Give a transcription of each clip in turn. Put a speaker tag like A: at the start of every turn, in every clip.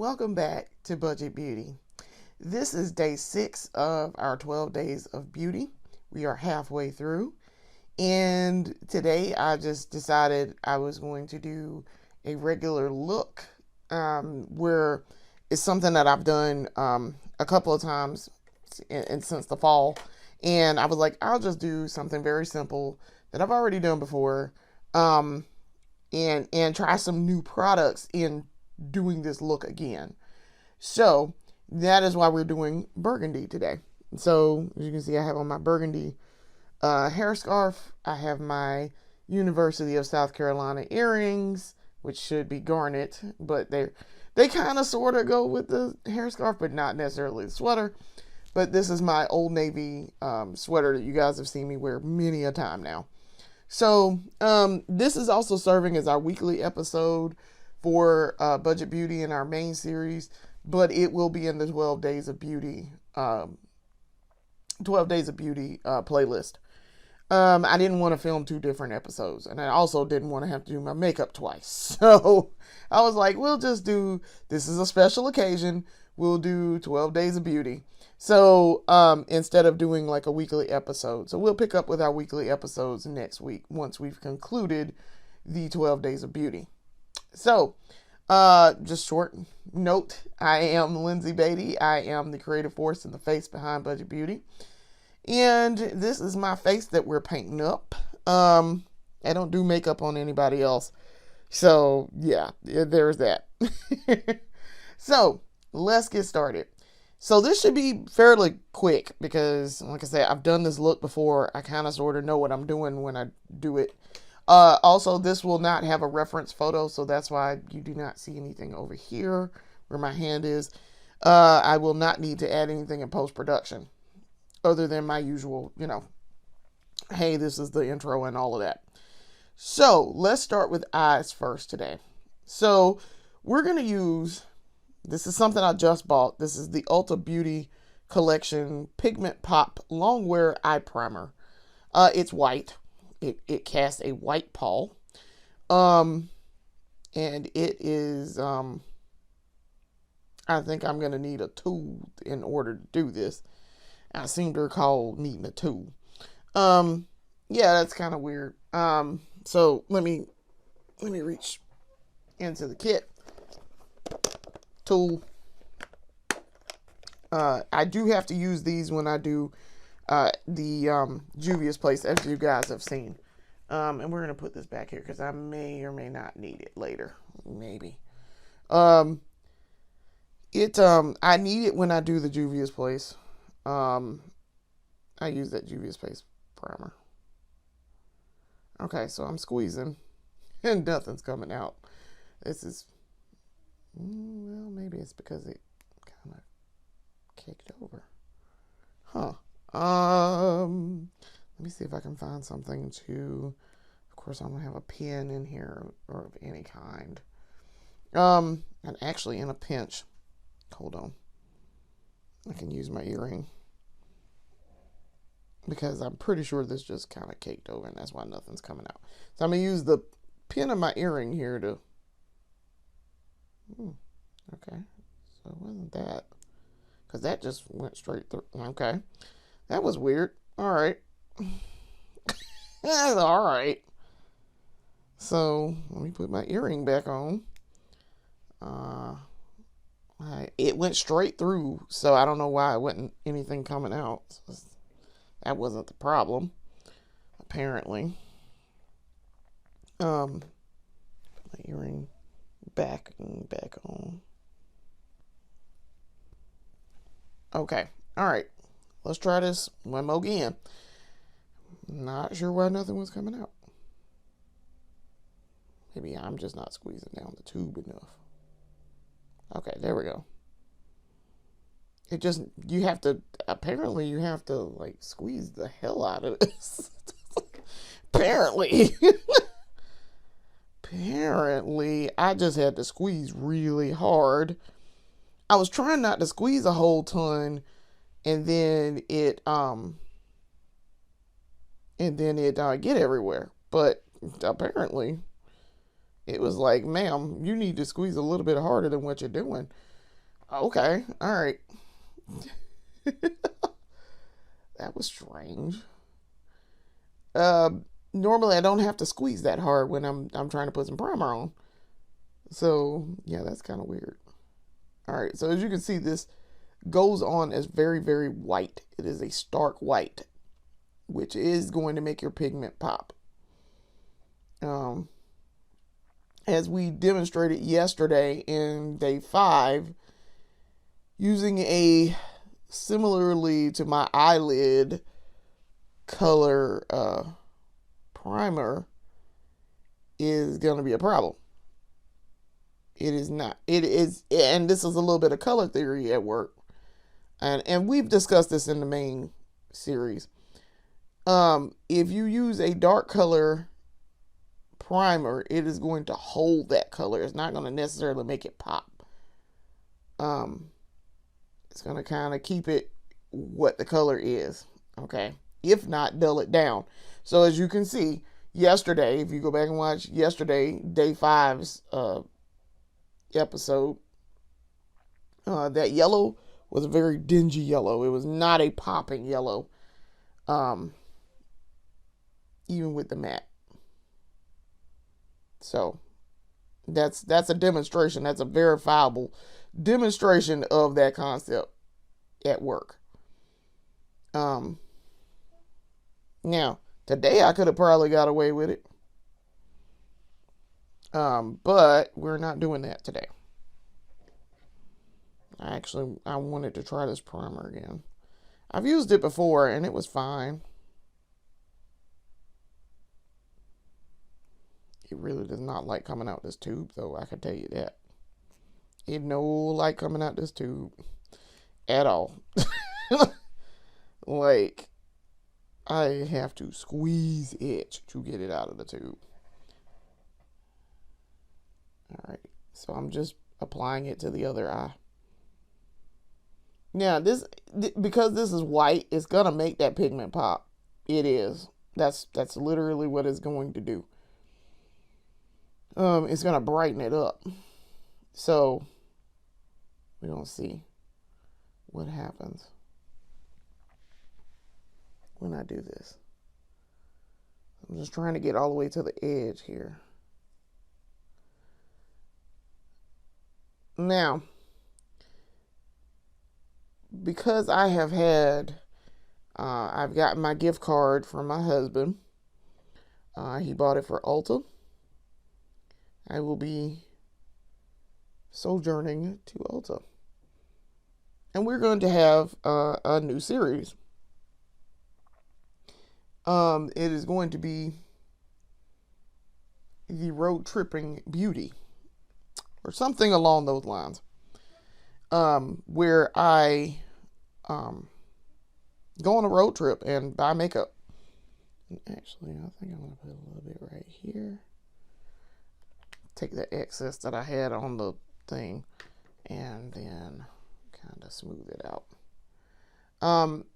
A: welcome back to Budget Beauty. This is day 6 of our 12 days of beauty. We are halfway through, and today I just decided I was going to do a regular look where it's something that I've done a couple of times since the fall, and I was like, I'll just do something very simple that I've already done before, and try some new products in doing this look again. So that is why we're doing Burgundy today. So as you can see, I have on my Burgundy hair scarf. I have my University of South Carolina earrings, which should be garnet, but they kind of sort of go with the hair scarf, but not necessarily the sweater. But this is my Old Navy sweater that you guys have seen me wear many a time now. So this is also serving as our weekly episode for Budget Beauty in our main series, but it will be in the 12 Days of Beauty playlist. I didn't want to film 2 different episodes, and I also didn't want to have to do my makeup twice. So I was like, we'll just do, this is a special occasion, we'll do 12 Days of Beauty. So instead of doing like a weekly episode. So we'll pick up with our weekly episodes next week once we've concluded the 12 Days of Beauty. So, just short note, I am Lindsay Beatty. I am the creative force and the face behind Budget Beauty. And this is my face that we're painting up. I don't do makeup on anybody else. So, yeah, there's that. So, let's get started. So, this should be fairly quick because, like I said, I've done this look before. I kind of sort of know what I'm doing when I do it. Also, this will not have a reference photo, so that's why you do not see anything over here where my hand is. I will not need to add anything in post-production other than my usual, hey, this is the intro and all of that. So, let's start with eyes first today. So, we're going to use, this is something I just bought. This is the Ulta Beauty Collection Pigment Pop Longwear Eye Primer. It's white. It casts a white pall. And it is, I think I'm going to need a tool in order to do this. I seem to recall needing a tool. Yeah, that's kind of weird. So let me reach into the kit. Tool. I do have to use these when I do the Juvia's place, as you guys have seen. And we're going to put this back here because I may or may not need it later. Maybe. I need it when I do the Juvia's place. I use that Juvia's place primer. Okay, so I'm squeezing and nothing's coming out. This is, well, maybe it's because it kind of kicked over. Huh. Let me see if I can find something to, of course I don't have a pen in here or of any kind. And actually in a pinch, hold on, I can use my earring because I'm pretty sure this just kind of caked over and that's why nothing's coming out. So I'm going to use the pin of my earring here to, okay, so it wasn't that, because that just went straight through. Okay. That was weird. All right. That's all right. So let me put my earring back on. It went straight through, so I don't know why it wasn't anything coming out. That wasn't the problem, apparently. Put my earring back on. Okay. All right. Let's try this one more again. Not sure why nothing was coming out. Maybe I'm just not squeezing down the tube enough. Okay, there we go. It just, apparently you have to like squeeze the hell out of this. Apparently. Apparently, I just had to squeeze really hard. I was trying not to squeeze a whole ton, and then it get everywhere. But apparently it was like, ma'am, you need to squeeze a little bit harder than what you're doing. Okay, all right. That was strange. Uh, Normally I don't have to squeeze that hard when I'm trying to put some primer on. So yeah, that's kind of weird. All right, so as you can see, this goes on as very, very white. It is a stark white, which is going to make your pigment pop. Um, as we demonstrated yesterday in day 5, using a similarly to my eyelid color primer is going to be a problem. It is not. It is, and this is a little bit of color theory at work, and we've discussed this in the main series. If you use a dark color primer, it is going to hold that color. It's not going to necessarily make it pop. It's going to kind of keep it what the color is. Okay, if not, dull it down. So as you can see, yesterday, if you go back and watch yesterday, day 5's episode, that yellow was a very dingy yellow. It was not a popping yellow, even with the matte. So that's a demonstration. That's a verifiable demonstration of that concept at work. Now today I could have probably got away with it, but we're not doing that today. I wanted to try this primer again. I've used it before and it was fine. It really does not like coming out this tube, though, I can tell you that. It no like coming out this tube at all. Like, I have to squeeze it to get it out of the tube. Alright, so I'm just applying it to the other eye. Now, because this is white, it's going to make that pigment pop. It is. That's literally what it's going to do. It's going to brighten it up. So, we're going to see what happens when I do this. I'm just trying to get all the way to the edge here. Now, because I have had, I've gotten my gift card from my husband. He bought it for Ulta. I will be sojourning to Ulta. And we're going to have a new series. It is going to be the Road Tripping Beauty, or something along those lines. Where I go on a road trip and buy makeup. And actually, I think I'm going to put a little bit right here. Take the excess that I had on the thing and then kind of smooth it out.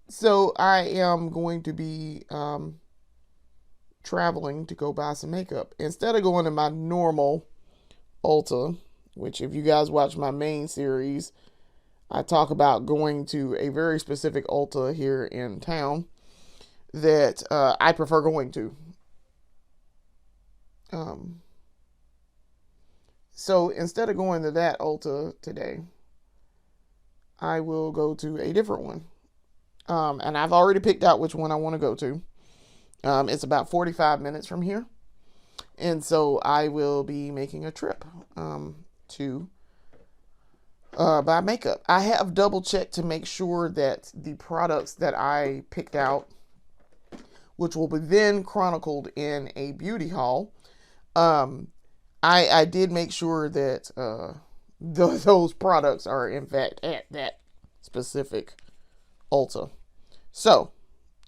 A: So I am going to be traveling to go buy some makeup. Instead of going to my normal Ulta, which if you guys watch my main series, I talk about going to a very specific Ulta here in town that I prefer going to. So instead of going to that Ulta today, I will go to a different one. And I've already picked out which one I want to go to. It's about 45 minutes from here. And so I will be making a trip to buy makeup. I have double checked to make sure that the products that I picked out, which will be then chronicled in a beauty haul, I did make sure that those products are in fact at that specific Ulta. So,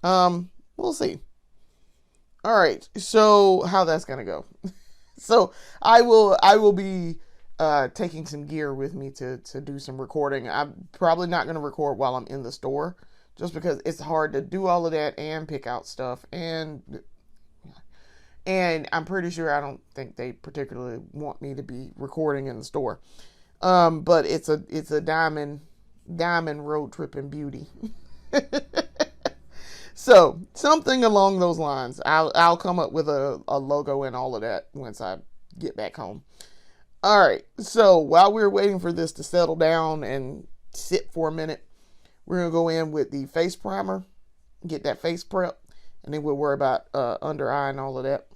A: we'll see. All right, so how that's gonna go? So I will be taking some gear with me to do some recording. I'm probably not gonna record while I'm in the store, just because it's hard to do all of that and pick out stuff, and I'm pretty sure I don't think they particularly want me to be recording in the store. But it's a diamond road tripping beauty. So something along those lines. I'll come up with a logo and all of that once I get back home. All right. So while we're waiting for this to settle down and sit for a minute, we're gonna go in with the face primer, get that face prep, and then we'll worry about under eye and all of that.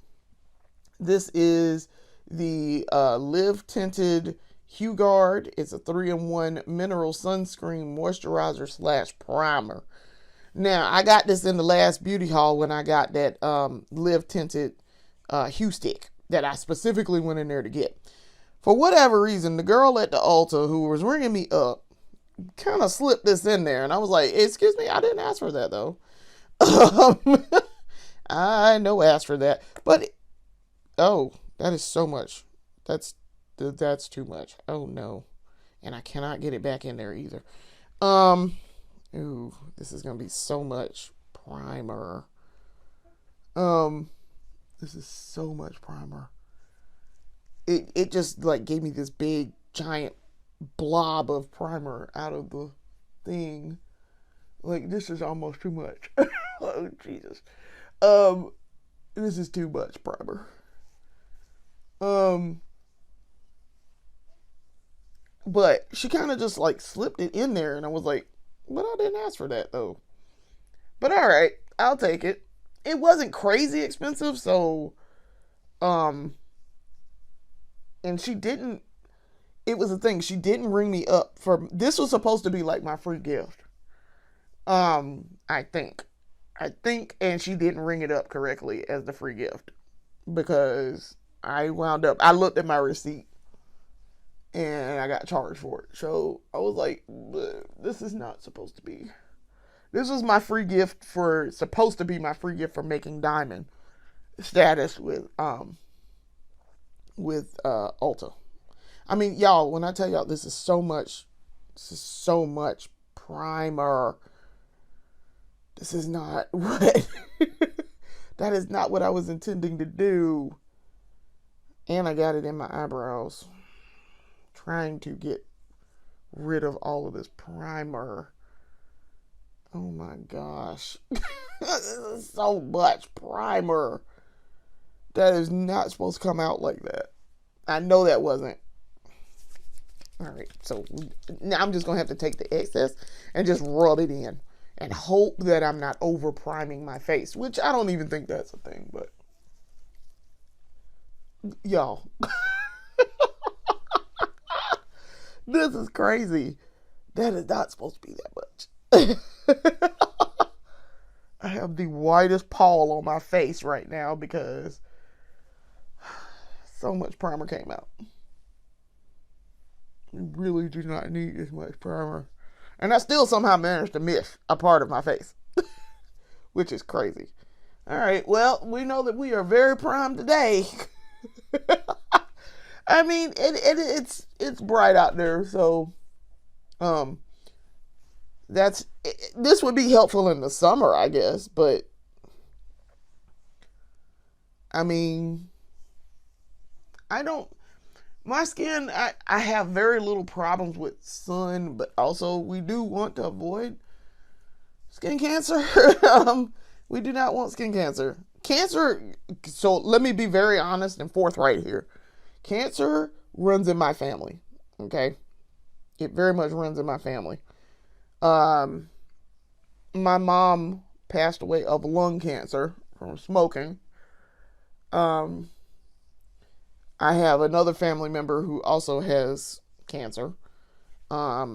A: This is the Live Tinted Hue Guard. It's a 3-in-1 mineral sunscreen moisturizer / primer. Now, I got this in the last beauty haul when I got that Live Tinted Hue Stick that I specifically went in there to get. For whatever reason, the girl at the Ulta who was ringing me up kind of slipped this in there. And I was like, excuse me, I didn't ask for that, though. I no asked for that. But, oh, that is so much. That's too much. Oh, no. And I cannot get it back in there either. Ooh, this is going to be so much primer. This is so much primer. It just like gave me this big giant blob of primer out of the thing. Like, this is almost too much. Oh, Jesus. This is too much primer. But she kind of just like slipped it in there, and I was like, but I didn't ask for that though. But all right, I'll take it. It wasn't crazy expensive, so and she didn't. It was a thing. She didn't ring me up for. This was supposed to be like my free gift. I think, and she didn't ring it up correctly as the free gift because I wound up. I looked at my receipt and I got charged for it. So I was like, this is not supposed to be. This was my free gift supposed to be my free gift for making diamond status with Ulta. I mean, y'all, when I tell y'all this is so much primer. This is not what that is not what I was intending to do. And I got it in my eyebrows. Trying to get rid of all of this primer. Oh my gosh. This is so much primer. That is not supposed to come out like that. I know that wasn't. Alright, so now I'm just going to have to take the excess and just rub it in. And hope that I'm not over priming my face. Which I don't even think that's a thing, but. Y'all. This is crazy. That is not supposed to be that much. I have the whitest pall on my face right now because so much primer came out. You really do not need this much primer. And I still somehow managed to miss a part of my face. Which is crazy. Alright, well, we know that we are very primed today. I mean, it's bright out there, so this would be helpful in the summer, I guess, but I mean, my skin, I have very little problems with sun, but also we do want to avoid skin cancer. We do not want skin cancer. So let me be very honest and forthright here. Cancer runs in my family, okay? It very much runs in my family. My mom passed away of lung cancer from smoking. I have another family member who also has cancer. I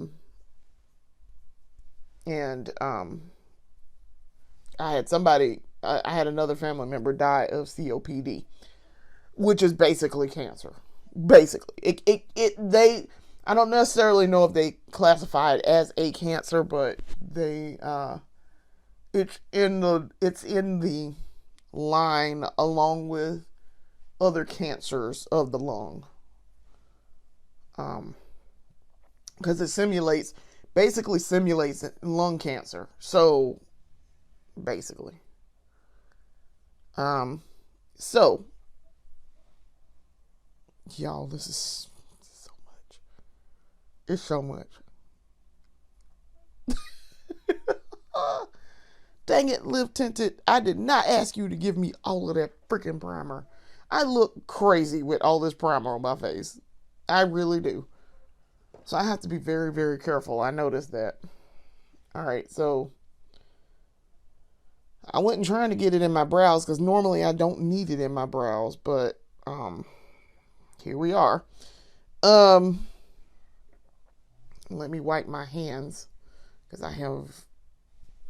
A: had another family member die of COPD, which is basically cancer. Basically, I don't necessarily know if they classify it as a cancer, but it's in the line along with other cancers of the lung. Because it basically simulates lung cancer. So, basically. Y'all, this is so much. It's so much. Dang it, Live Tinted. I did not ask you to give me all of that freaking primer. I look crazy with all this primer on my face. I really do. So I have to be very, very careful. I noticed that. Alright, so I wasn't trying to get it in my brows because normally I don't need it in my brows, but here we are. Let me wipe my hands because I have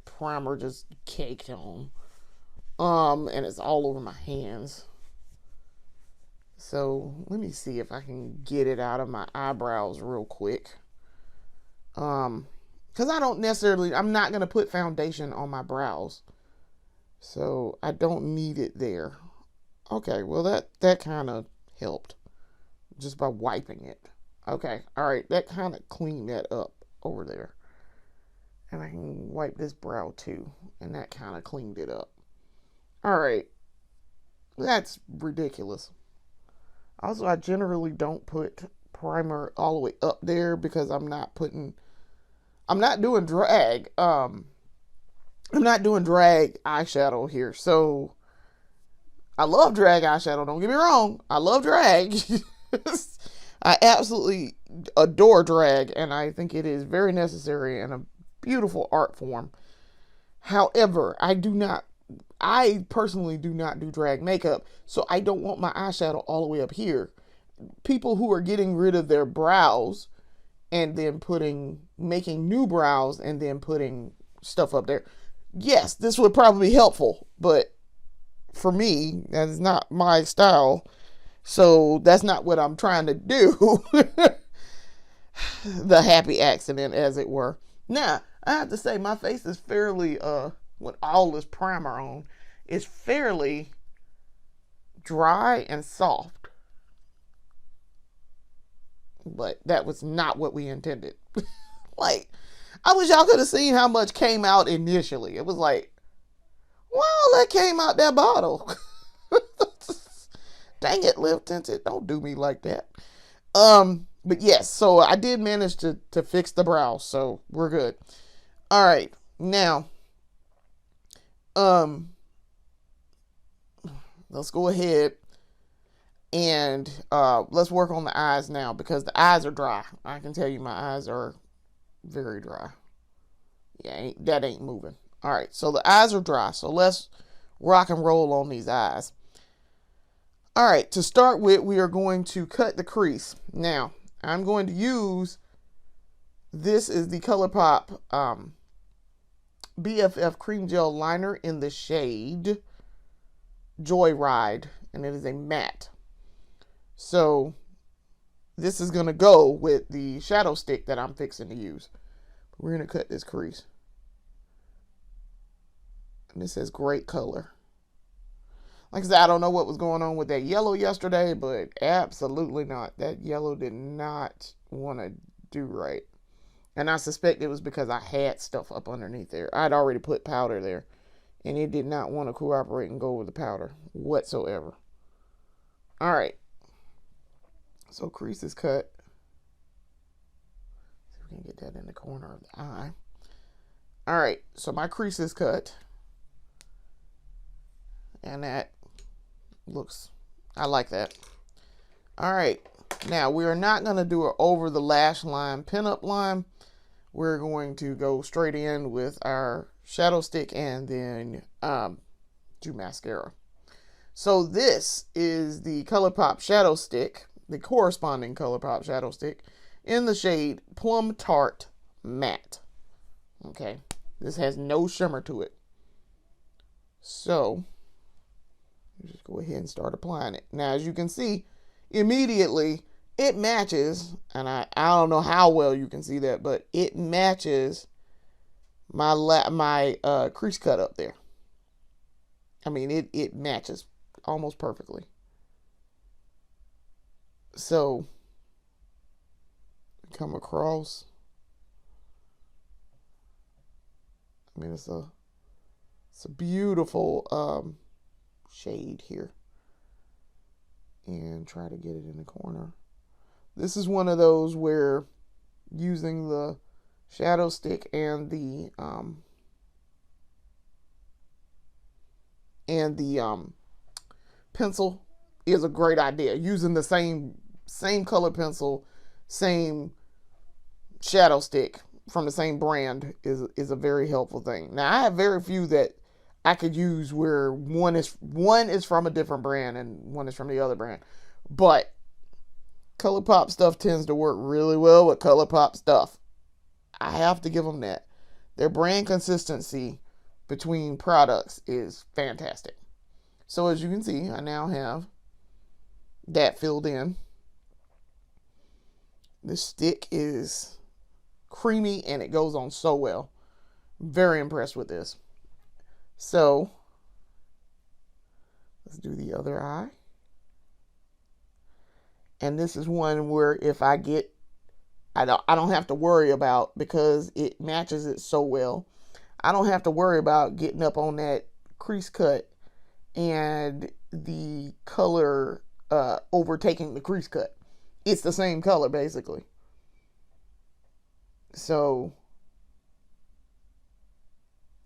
A: primer just caked on. And it's all over my hands. So let me see if I can get it out of my eyebrows real quick. Because I'm not going to put foundation on my brows. So I don't need it there. Okay, well that kind of helped. Just by wiping it. Okay, alright, that kind of cleaned that up over there. And I can wipe this brow too. And that kind of cleaned it up. Alright. That's ridiculous. Also, I generally don't put primer all the way up there because I'm not doing drag. I'm not doing drag eyeshadow here. So, I love drag eyeshadow. Don't get me wrong. I love drag. I absolutely adore drag. And I think it is very necessary and a beautiful art form. However, I personally do not do drag makeup, so I don't want my eyeshadow all the way up here. People who are getting rid of their brows and then making new brows and then putting stuff up there. Yes, this would probably be helpful, but for me, that is not my style. So that's not what I'm trying to do. The happy accident, as it were. Now, I have to say my face is fairly, with all this primer on, is fairly dry and soft. But that was not what we intended. Like, I wish y'all could have seen how much came out initially. It was like, wow, that came out that bottle. Dang it, Live Tinted. Don't do me like that. But yes, so I did manage to fix the brows, so we're good. All right, now, let's go ahead and let's work on the eyes now because the eyes are dry. I can tell you my eyes are very dry. Yeah, that ain't moving. All right, so the eyes are dry. So let's rock and roll on these eyes. All right, to start with, we are going to cut the crease. Now, I'm going to use, this is the ColourPop BFF Cream Gel Liner in the shade Joyride, and it is a matte. So, this is going to go with the shadow stick that I'm fixing to use. We're going to cut this crease. And this has great color. Like I said, I don't know what was going on with that yellow yesterday, but absolutely not. That yellow did not want to do right. And I suspect it was because I had stuff up underneath there. I'd already put powder there. And it did not want to cooperate and go with the powder whatsoever. Alright. So crease is cut. See if we can get that in the corner of the eye. Alright, so my crease is cut. And that looks, I like that. Alright, now we are not going to do it over the lash line pinup line. We're going to go straight in with our shadow stick and then do mascara. So this is the ColourPop shadow stick, the corresponding ColourPop shadow stick in the shade Plum Tart Matte. Okay, this has no shimmer to it. So just go ahead and start applying it. Now, as you can see, immediately it matches, and I don't know how well you can see that, but it matches my crease cut up there. I mean, it matches almost perfectly. So, come across. I mean, it's a beautiful shade here. And try to get it in the corner. This is one of those where using the shadow stick and the pencil is a great idea. Using the same color pencil, same shadow stick from the same brand is a very helpful thing. Now I have very few that I could use where one is from a different brand and one is from the other brand. But ColourPop stuff tends to work really well with ColourPop stuff. I have to give them that. Their brand consistency between products is fantastic. So as you can see, I now have that filled in. The stick is creamy and it goes on so well. Very impressed with this. So let's do the other eye. And this is one where if I don't have to worry about, because it matches it so well, I don't have to worry about getting up on that crease cut and the color overtaking the crease cut. It's the same color basically. So,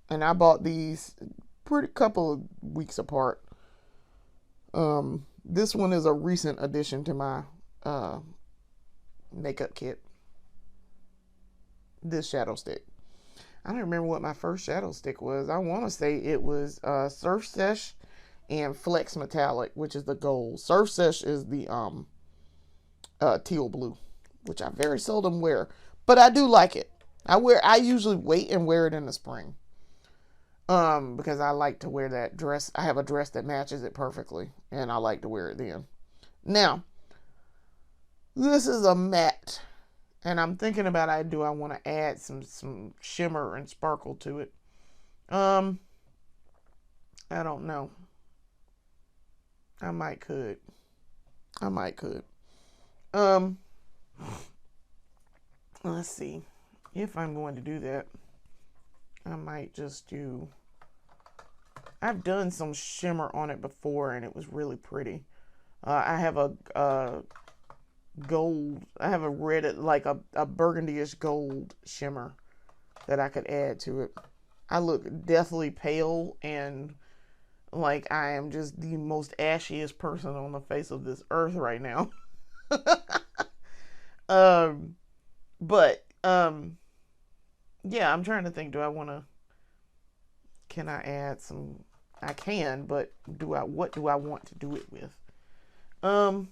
A: and I bought these pretty couple of weeks apart. This one is a recent addition to my makeup kit. This shadow stick. I don't remember what my first shadow stick was. I want to say it was Surf Sesh and Flex Metallic, which is the gold. Surf Sesh is the teal blue, which I very seldom wear, but I do like it. I usually wait and wear it in the spring. Because I like to wear that dress. I have a dress that matches it perfectly, and I like to wear it then. Now, this is a matte, and I'm thinking about do I want to add some shimmer and sparkle to it? I don't know. I might could. Let's see. If I'm going to do that, I might just do. I've done some shimmer on it before, and it was really pretty. I have a gold. I have a red, like a burgundy-ish gold shimmer that I could add to it. I look deathly pale and like I am just the most ashiest person on the face of this earth right now. But yeah, I'm trying to think. Can I add some? I can, but what do I want to do it with? I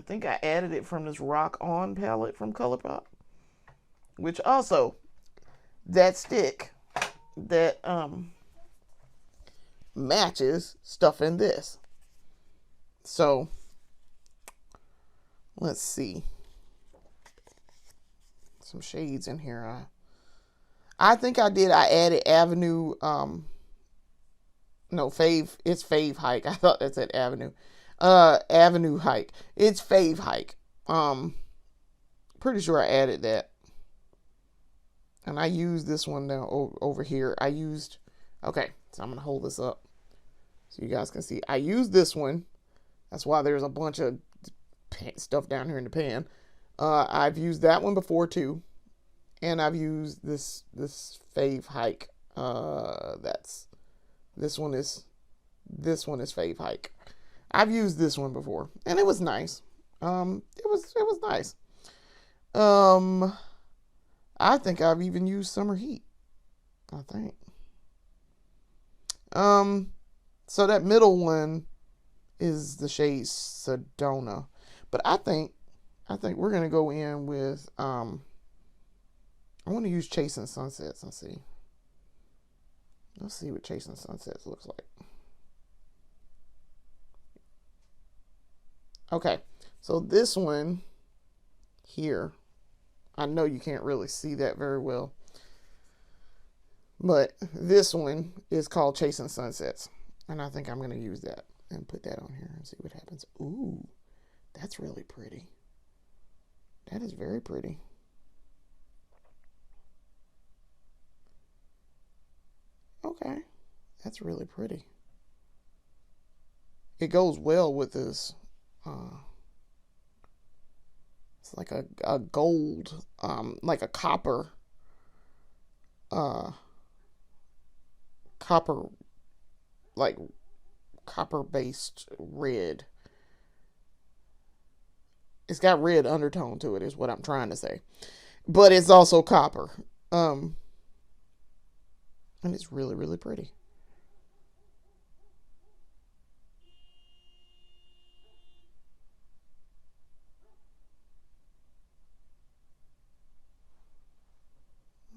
A: think I added it from this Rock On palette from ColourPop, which also, that stick that matches stuff in this. So let's see. Some shades in here. I think I did. I added Avenue. No, Fave. It's Fave Hike. I thought that said Avenue. Avenue Hike. It's Fave Hike. Pretty sure I added that. And I used this one now over here. Okay, so I'm gonna hold this up so you guys can see. I used this one. That's why there's a bunch of stuff down here in the pan. I've used that one before too. And I've used this Fave Hike. This one is Fave Hike. I've used this one before, and it was nice. It was nice. I think I've even used Summer Heat. I think. So that middle one is the shade Sedona, but I think we're gonna go in with I want to use Chasing Sunsets and see. Let's see what Chasing Sunsets looks like. Okay, so this one here, I know you can't really see that very well, but this one is called Chasing Sunsets, and I think I'm going to use that and put that on here and see what happens. Ooh, that's really pretty. That is very pretty. Okay, that's really pretty. It goes well with this It's like a gold, like a uh, copper, like copper based red. It's got red undertone to it, is what I'm trying to say. But it's also copper. Um, and it's really, really pretty.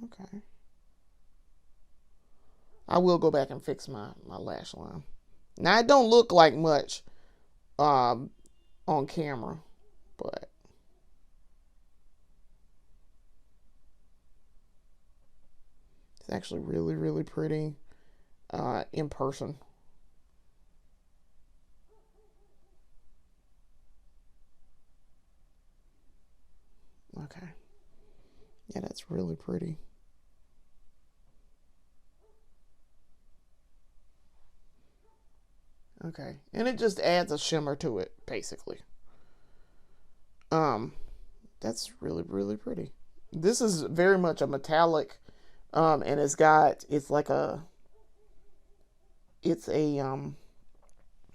A: Okay. I will go back and fix my lash line. Now it don't look like much um on camera, but it's actually really, really pretty in person. Okay. Yeah, that's really pretty. Okay. And it just adds a shimmer to it, basically. Um, that's really, really pretty. This is very much a metallic, and it's like it's a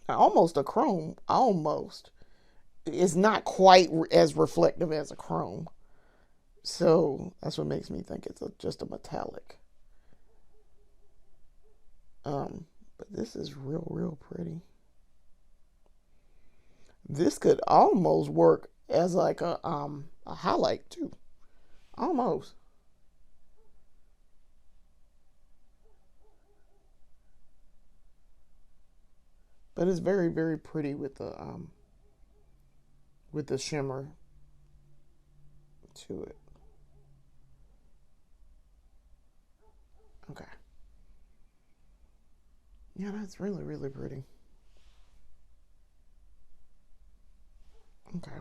A: almost a chrome, almost. It's not quite as reflective as a chrome. So that's what makes me think it's just a metallic. But this is real, real pretty. This could almost work as like a highlight too. Almost. But it's very, very pretty with the shimmer to it. Okay. Yeah, that's really, really pretty. Okay.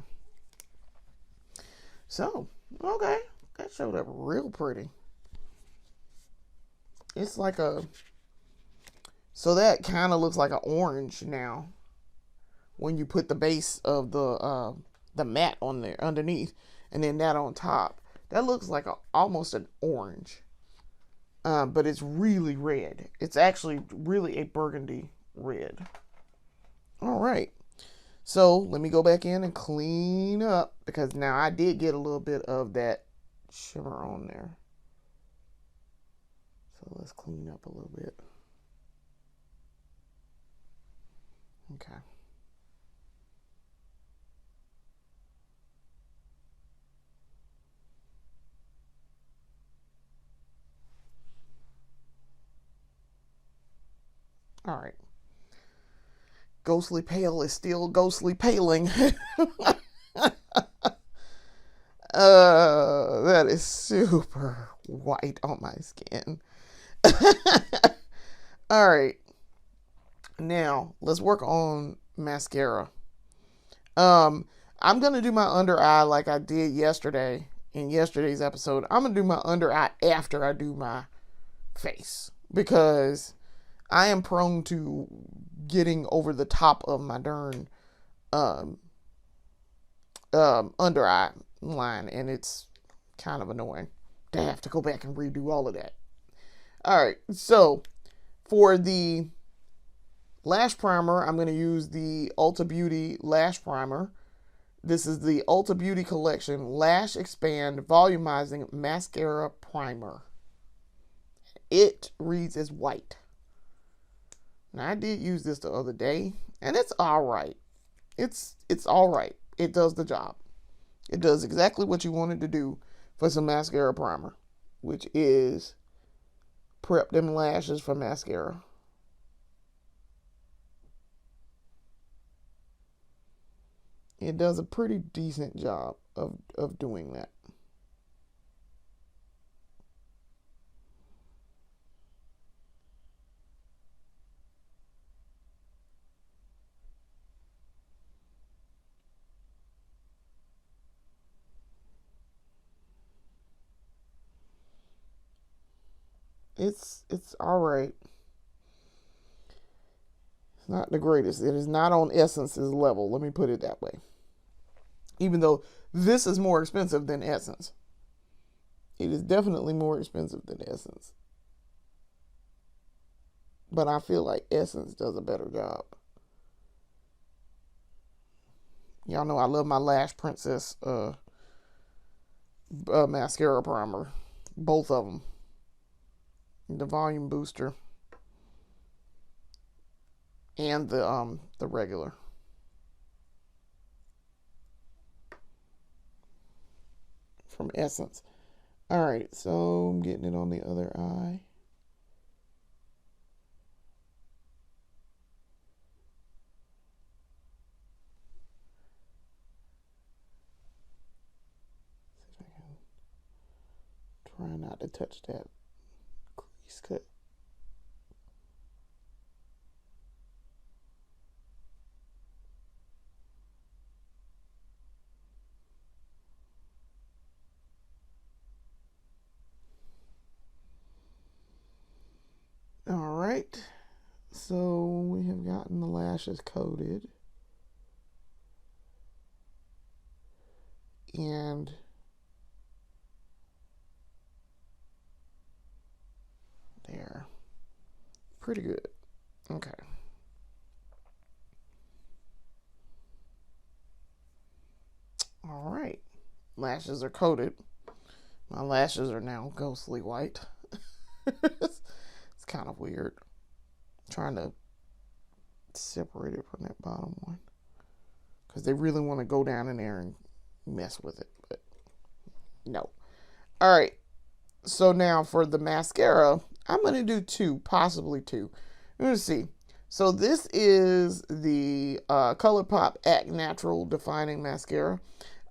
A: So, okay. That showed up real pretty. It's like a so that kind of looks like an orange now when you put the base of the matte on there underneath, and then that on top. That looks like almost an orange, but it's really red. It's actually really a burgundy red. All right, so let me go back in and clean up because now I did get a little bit of that shimmer on there. So let's clean up a little bit. Okay. All right. Ghostly Pale is still ghostly paling. That is super white on my skin. All right. Now, let's work on mascara. Um, I'm going to do my under eye like I did yesterday in yesterday's episode. I'm going to do my under eye after I do my face because I am prone to getting over the top of my darn um, under eye line, and it's kind of annoying to have to go back and redo all of that. All right, so for the lash primer, I'm going to use the Ulta Beauty Lash Primer. This is the Ulta Beauty Collection Lash Expand Volumizing Mascara Primer. It reads as white. Now, I did use this the other day, and it's all right. It's all right. It does the job. It does exactly what you wanted to do for some mascara primer, which is prep them lashes for mascara. It does a pretty decent job of doing that. It's all right. It's not the greatest. It is not on Essence's level. Let me put it that way. Even though this is more expensive than Essence. It is definitely more expensive than Essence. But I feel like Essence does a better job. Y'all know I love my Lash Princess mascara primer. Both of them. The volume booster and the regular. From Essence. Alright, so I'm getting it on the other eye. See if I can try not to touch that crease cut. All right, so we have gotten the lashes coated. And there. Pretty good. Okay. All right. Lashes are coated. My lashes are now ghostly white. It's kind of weird. I'm trying to separate it from that bottom one, because they really want to go down in there and mess with it, but no. All right. So now for the mascara, I'm going to do two, possibly two. Let's see. So this is the ColourPop Act Natural Defining Mascara.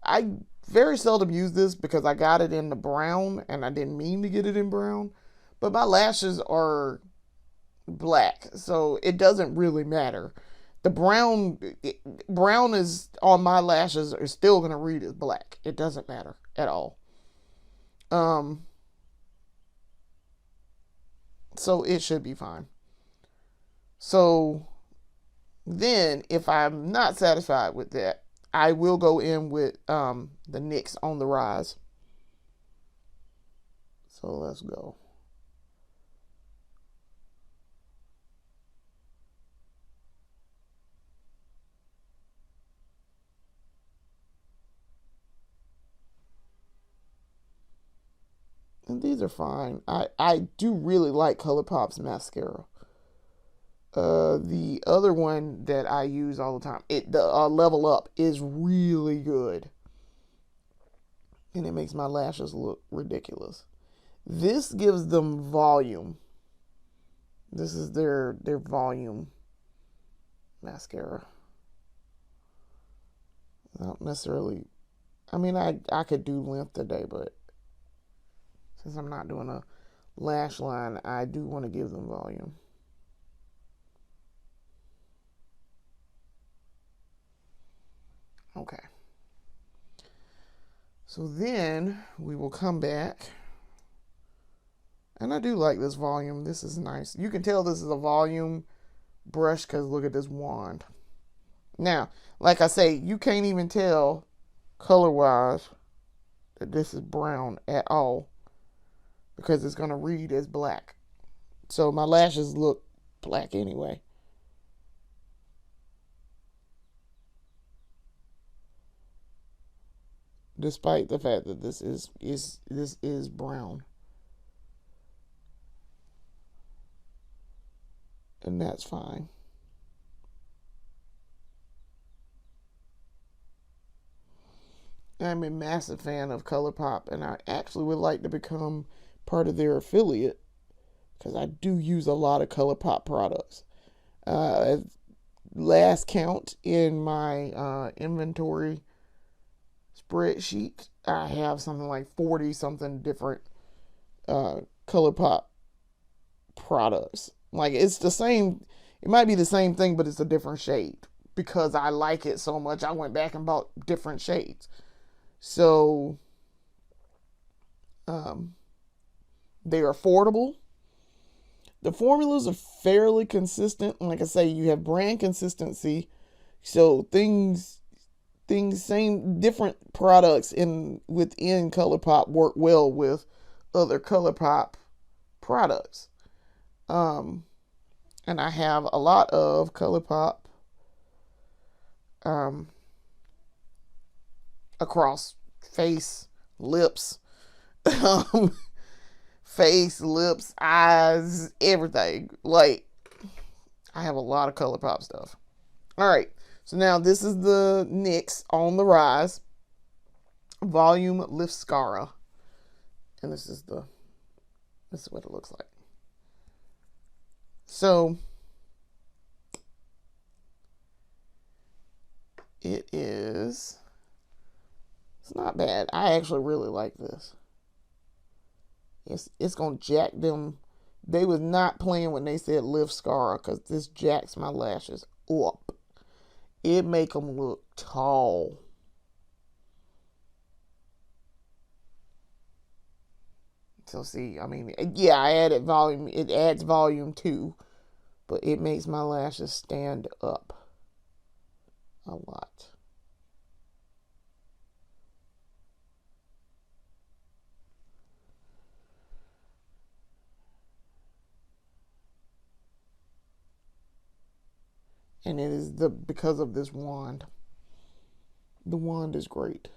A: I very seldom use this because I got it in the brown and I didn't mean to get it in brown. But my lashes are black, so it doesn't really matter. The brown is on my lashes are still going to read as black. It doesn't matter at all. So it should be fine. So then if I'm not satisfied with that, I will go in with the NYX On the Rise. So let's go. And these are fine. I do really like ColourPop's mascara. The other one that I use all the time, the Level Up, is really good. And it makes my lashes look ridiculous. This gives them volume. This is their volume mascara. Not necessarily, I mean, I could do length today, but since I'm not doing a lash line, I do want to give them volume. Okay. So then we will come back. And I do like this volume. This is nice. You can tell this is a volume brush because look at this wand. Now, like I say, you can't even tell color-wise that this is brown at all, because it's going to read as black. So my lashes look black anyway. Despite the fact that this is brown. And that's fine. I'm a massive fan of ColourPop, and I actually would like to become part of their affiliate because I do use a lot of ColourPop products. Last count in my inventory spreadsheet, I have something like 40 something different ColourPop products. Like, it's the same, it might be the same thing, but it's a different shade. Because I like it so much, I went back and bought different shades. So, they're affordable. The formulas are fairly consistent. Like I say, you have brand consistency. So things things, same different products within ColourPop work well with other ColourPop products. Um, and I have a lot of ColourPop um, across face, lips, um, face, lips, eyes, everything. Like, I have a lot of ColourPop stuff. All right, so now this is the NYX On the Rise Volume Lifscara, and this is what it looks like. So it's not bad. I actually really like this. It's gonna jack them. They was not playing when they said Lifscara, because this jacks my lashes up. It make them look tall. So see, I mean, yeah, I added volume. It adds volume too, but it makes my lashes stand up a lot. And it is because of this wand. The wand is great.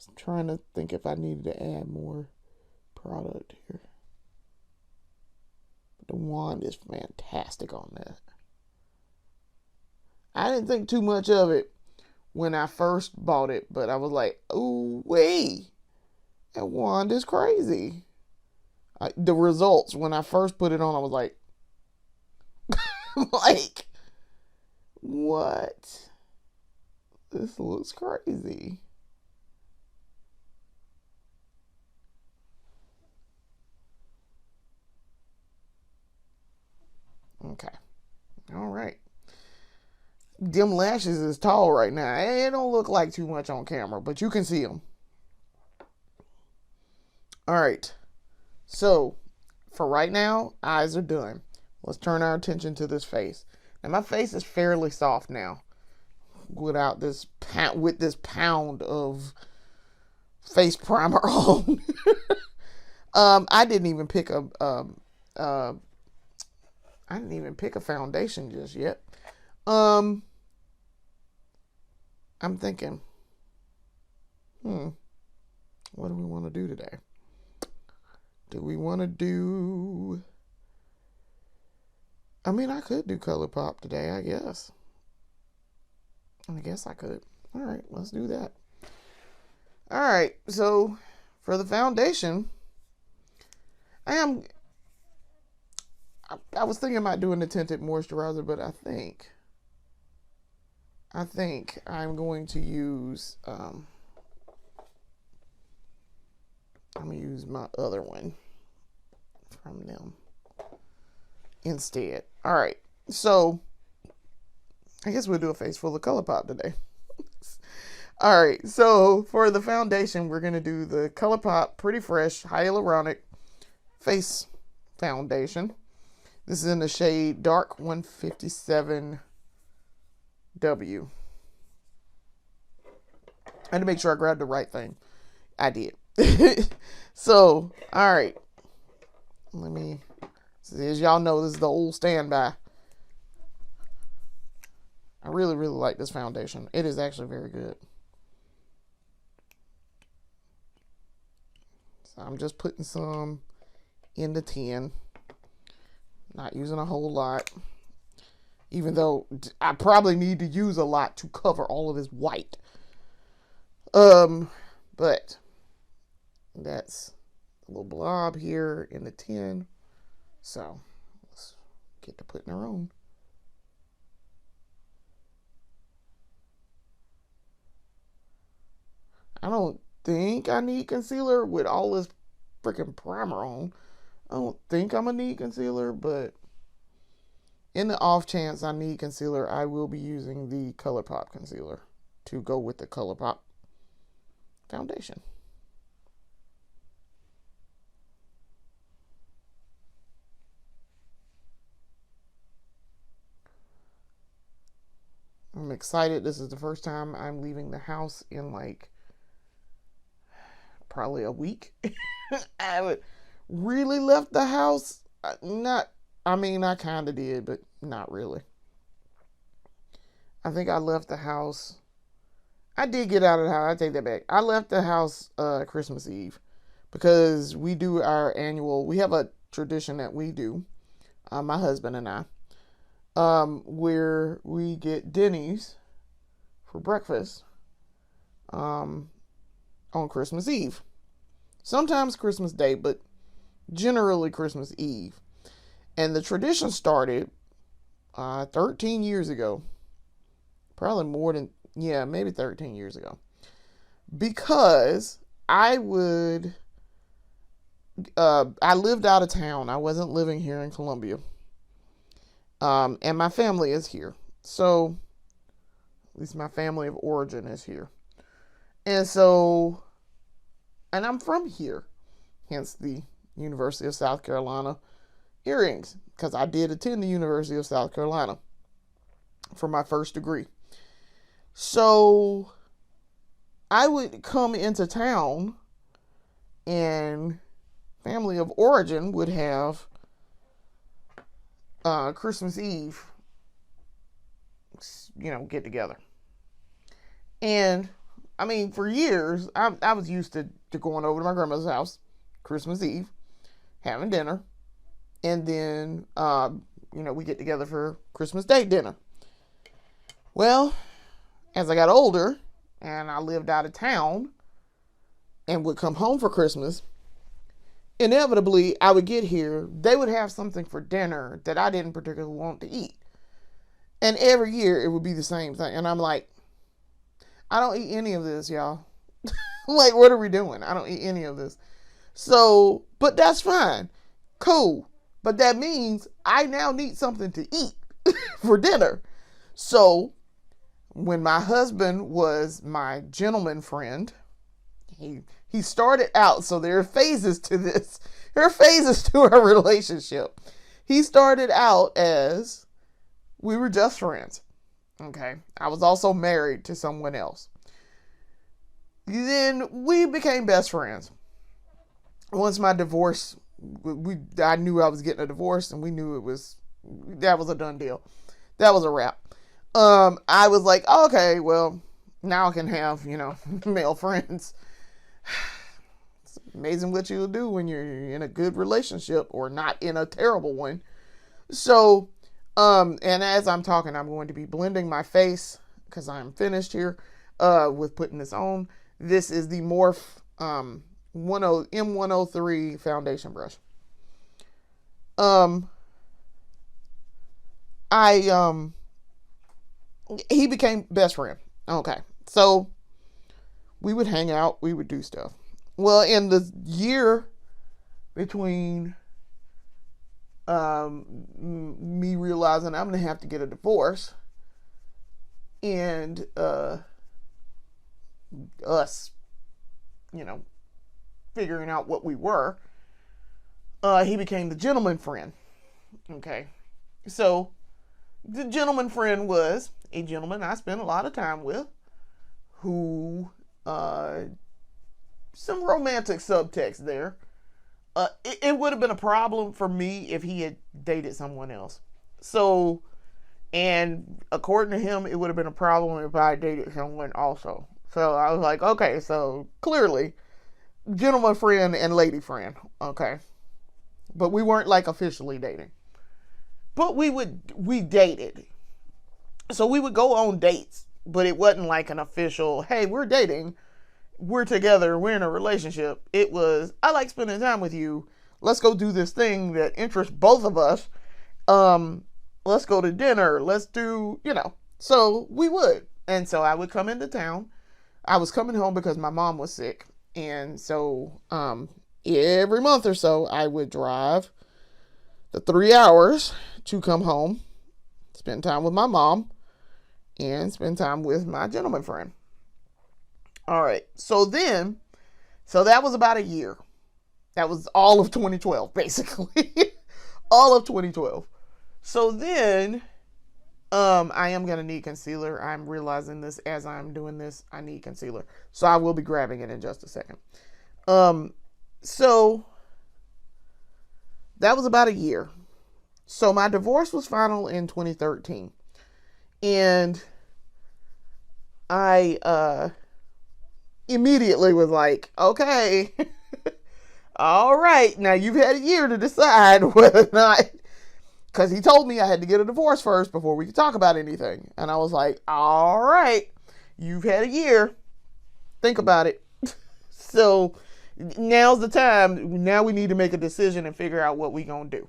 A: I'm trying to think if I needed to add more product here. But the wand is fantastic on that. I didn't think too much of it when I first bought it, but I was like, oh, wait, that wand is crazy. The results, when I first put it on, I was like, like, what? This looks crazy. Okay. All right. Them lashes is tall right now. It don't look like too much on camera, but you can see them. All right. So, for right now, eyes are done. Let's turn our attention to this face. Now, my face is fairly soft now, without this pound of face primer on. I didn't even pick a foundation just yet. I'm thinking, what do we want to do today? Do we want to do... I mean, I could do ColourPop today, I guess. I guess I could. All right, let's do that. All right, so for the foundation, I was thinking about doing the tinted moisturizer, but I think I'm going to use I'm gonna use my other one from them instead. All right, so I guess we'll do a face full of ColourPop today. All right, so for the foundation, we're gonna do the ColourPop Pretty Fresh Hyaluronic Face Foundation. This is in the shade Dark 157W. I had to make sure I grabbed the right thing. I did. So, all right. Let me, as y'all know, this is the old standby. I really, really like this foundation. It is actually very good. So I'm just putting some in the tin. Not using a whole lot. Even though I probably need to use a lot to cover all of this white. But that's a little blob here in the tin. So let's get to putting our own. I don't think I need concealer with all this freaking primer on. I don't think I'm gonna need concealer, but in the off chance I need concealer, I will be using the ColourPop concealer to go with the ColourPop foundation. I'm excited. This is the first time I'm leaving the house in like probably a week. I haven't really left the house. Not, I mean, I kind of did, but not really. I think I left the house. I did get out of the house. I take that back. I left the house Christmas Eve because we do our annual. We have a tradition that we do, my husband and I, where we get Denny's for breakfast on Christmas Eve. Sometimes Christmas Day, but generally Christmas Eve. And the tradition started 13 years ago. Probably more than, maybe 13 years ago. Because I lived out of town. I wasn't living here in Columbia. And my family is here. So, at least my family of origin is here. And so, and I'm from here. Hence the University of South Carolina earrings. Because I did attend the University of South Carolina for my first degree. So, I would come into town and family of origin would have Christmas Eve, get together. And, I mean, for years, I was used to going over to my grandmother's house, Christmas Eve, having dinner, and then, we get together for Christmas Day dinner. Well, as I got older, and I lived out of town, and would come home for Christmas, inevitably, I would get here, they would have something for dinner that I didn't particularly want to eat. And every year, it would be the same thing. And I'm like, I don't eat any of this, y'all. Like, what are we doing? I don't eat any of this. So, but that's fine. Cool. But that means I now need something to eat for dinner. So, when my husband was my gentleman friend, he started out, so there are phases to this. There are phases to our relationship. He started out as we were just friends. Okay. I was also married to someone else. Then we became best friends. Once my divorce, I knew I was getting a divorce, and we knew that was a done deal. That was a wrap. I was like, okay, well, now I can have, male friends. It's amazing what you'll do when you're in a good relationship or not in a terrible one. So, and as I'm talking, I'm going to be blending my face because I'm finished here, with putting this on. This is the Morphe, M103 foundation brush. He became best friend. Okay. So we would hang out, we would do stuff. Well, in the year between me realizing I'm going to have to get a divorce and us, figuring out what we were, he became the gentleman friend. Okay. So the gentleman friend was a gentleman I spent a lot of time with who, some romantic subtext there. It would have been a problem for me if he had dated someone else. So, and according to him, it would have been a problem if I dated someone also. So I was like, okay, so clearly, gentleman friend and lady friend. Okay. But we weren't like officially dating. But we dated. So we would go on dates, but it wasn't like an official, hey, we're dating, we're together, we're in a relationship. It was, I like spending time with you. Let's go do this thing that interests both of us. Let's go to dinner. Let's do, So we would. And so I would come into town. I was coming home because my mom was sick. And so every month or so, I would drive the 3 hours to come home, spend time with my mom, and spend time with my gentleman friend. All right. So that was about a year. That was all of 2012, basically. All of 2012. So then I am gonna need concealer. I'm realizing this as I'm doing this. I need concealer, so I will be grabbing it in just a second. So that was about a year. So my divorce was final in 2013, and I immediately was like, okay, all right, now you've had a year to decide whether or not, because he told me I had to get a divorce first before we could talk about anything. And I was like, all right, you've had a year. Think about it. So now's the time. Now we need to make a decision and figure out what we gonna do.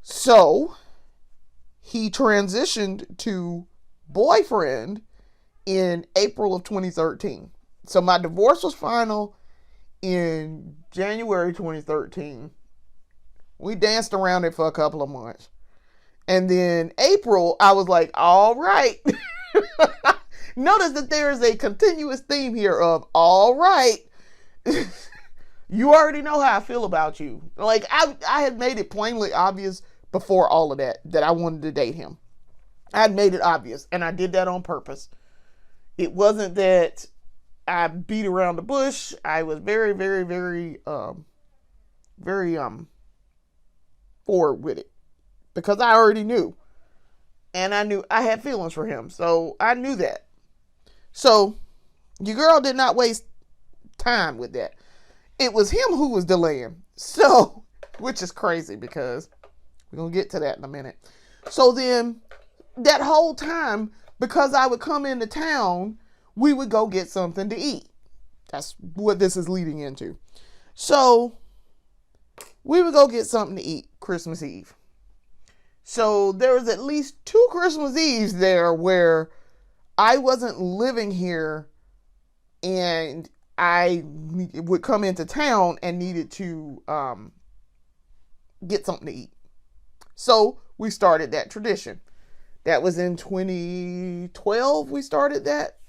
A: So he transitioned to boyfriend in April of 2013. So my divorce was final in January 2013. We danced around it for a couple of months. And then April, I was like, all right. Notice that there is a continuous theme here of, all right. You already know how I feel about you. Like, I had made it plainly obvious before all of that I wanted to date him. I had made it obvious, and I did that on purpose. It wasn't that I beat around the bush. I was very, very, very, very forward with it, because I already knew, and I knew I had feelings for him, so I knew that. So your girl did not waste time with that. It was him who was delaying. So, which is crazy, because we're gonna get to that in a minute. So then that whole time, because I would come into town, we would go get something to eat. That's what this is leading into. So we would go get something to eat Christmas Eve. So there was at least 2 Christmas Eves there where I wasn't living here, and I would come into town and needed to get something to eat. So we started that tradition. That was in 2012 we started that.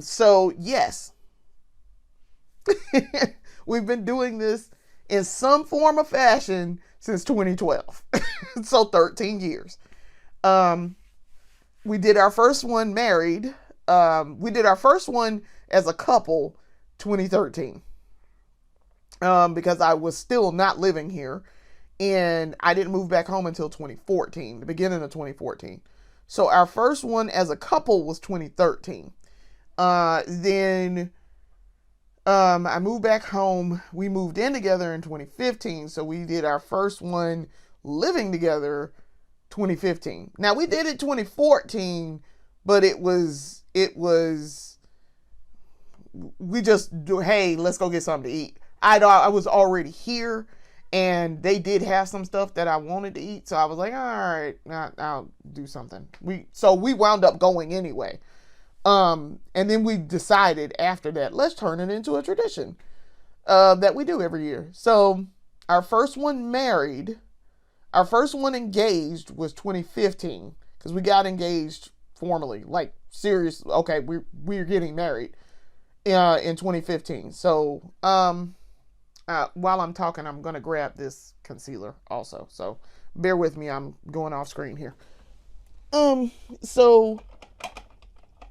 A: So yes, we've been doing this in some form or fashion since 2012. So 13 years. We did our first one married. We did our first one as a couple 2013. Because I was still not living here, and I didn't move back home until 2014, the beginning of 2014. So our first one as a couple was 2013. Then I moved back home. We moved in together in 2015. So we did our first one living together 2015. Now we did it 2014, but it was we just do, hey, let's go get something to eat. I was already here, and they did have some stuff that I wanted to eat, so I was like, all right, I'll do something. So we wound up going anyway. And then we decided after that, let's turn it into a tradition that we do every year. So our first one married, our first one engaged was 2015, because we got engaged formally, like serious. Okay, we're getting married in 2015. So while I'm talking, I'm gonna grab this concealer also. So bear with me. I'm going off screen here. So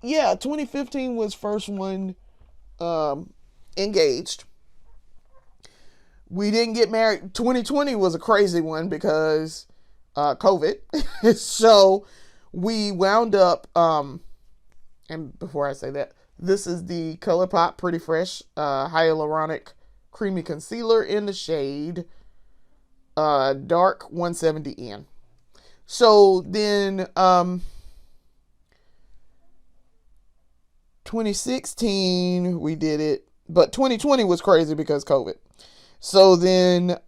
A: yeah, 2015 was first one engaged. We didn't get married. 2020 was a crazy one because COVID. So we wound up, and before I say that, this is the ColourPop Pretty Fresh Hyaluronic Creamy Concealer in the shade Dark 170N. So then 2016 we did it, but 2020 was crazy because COVID. So then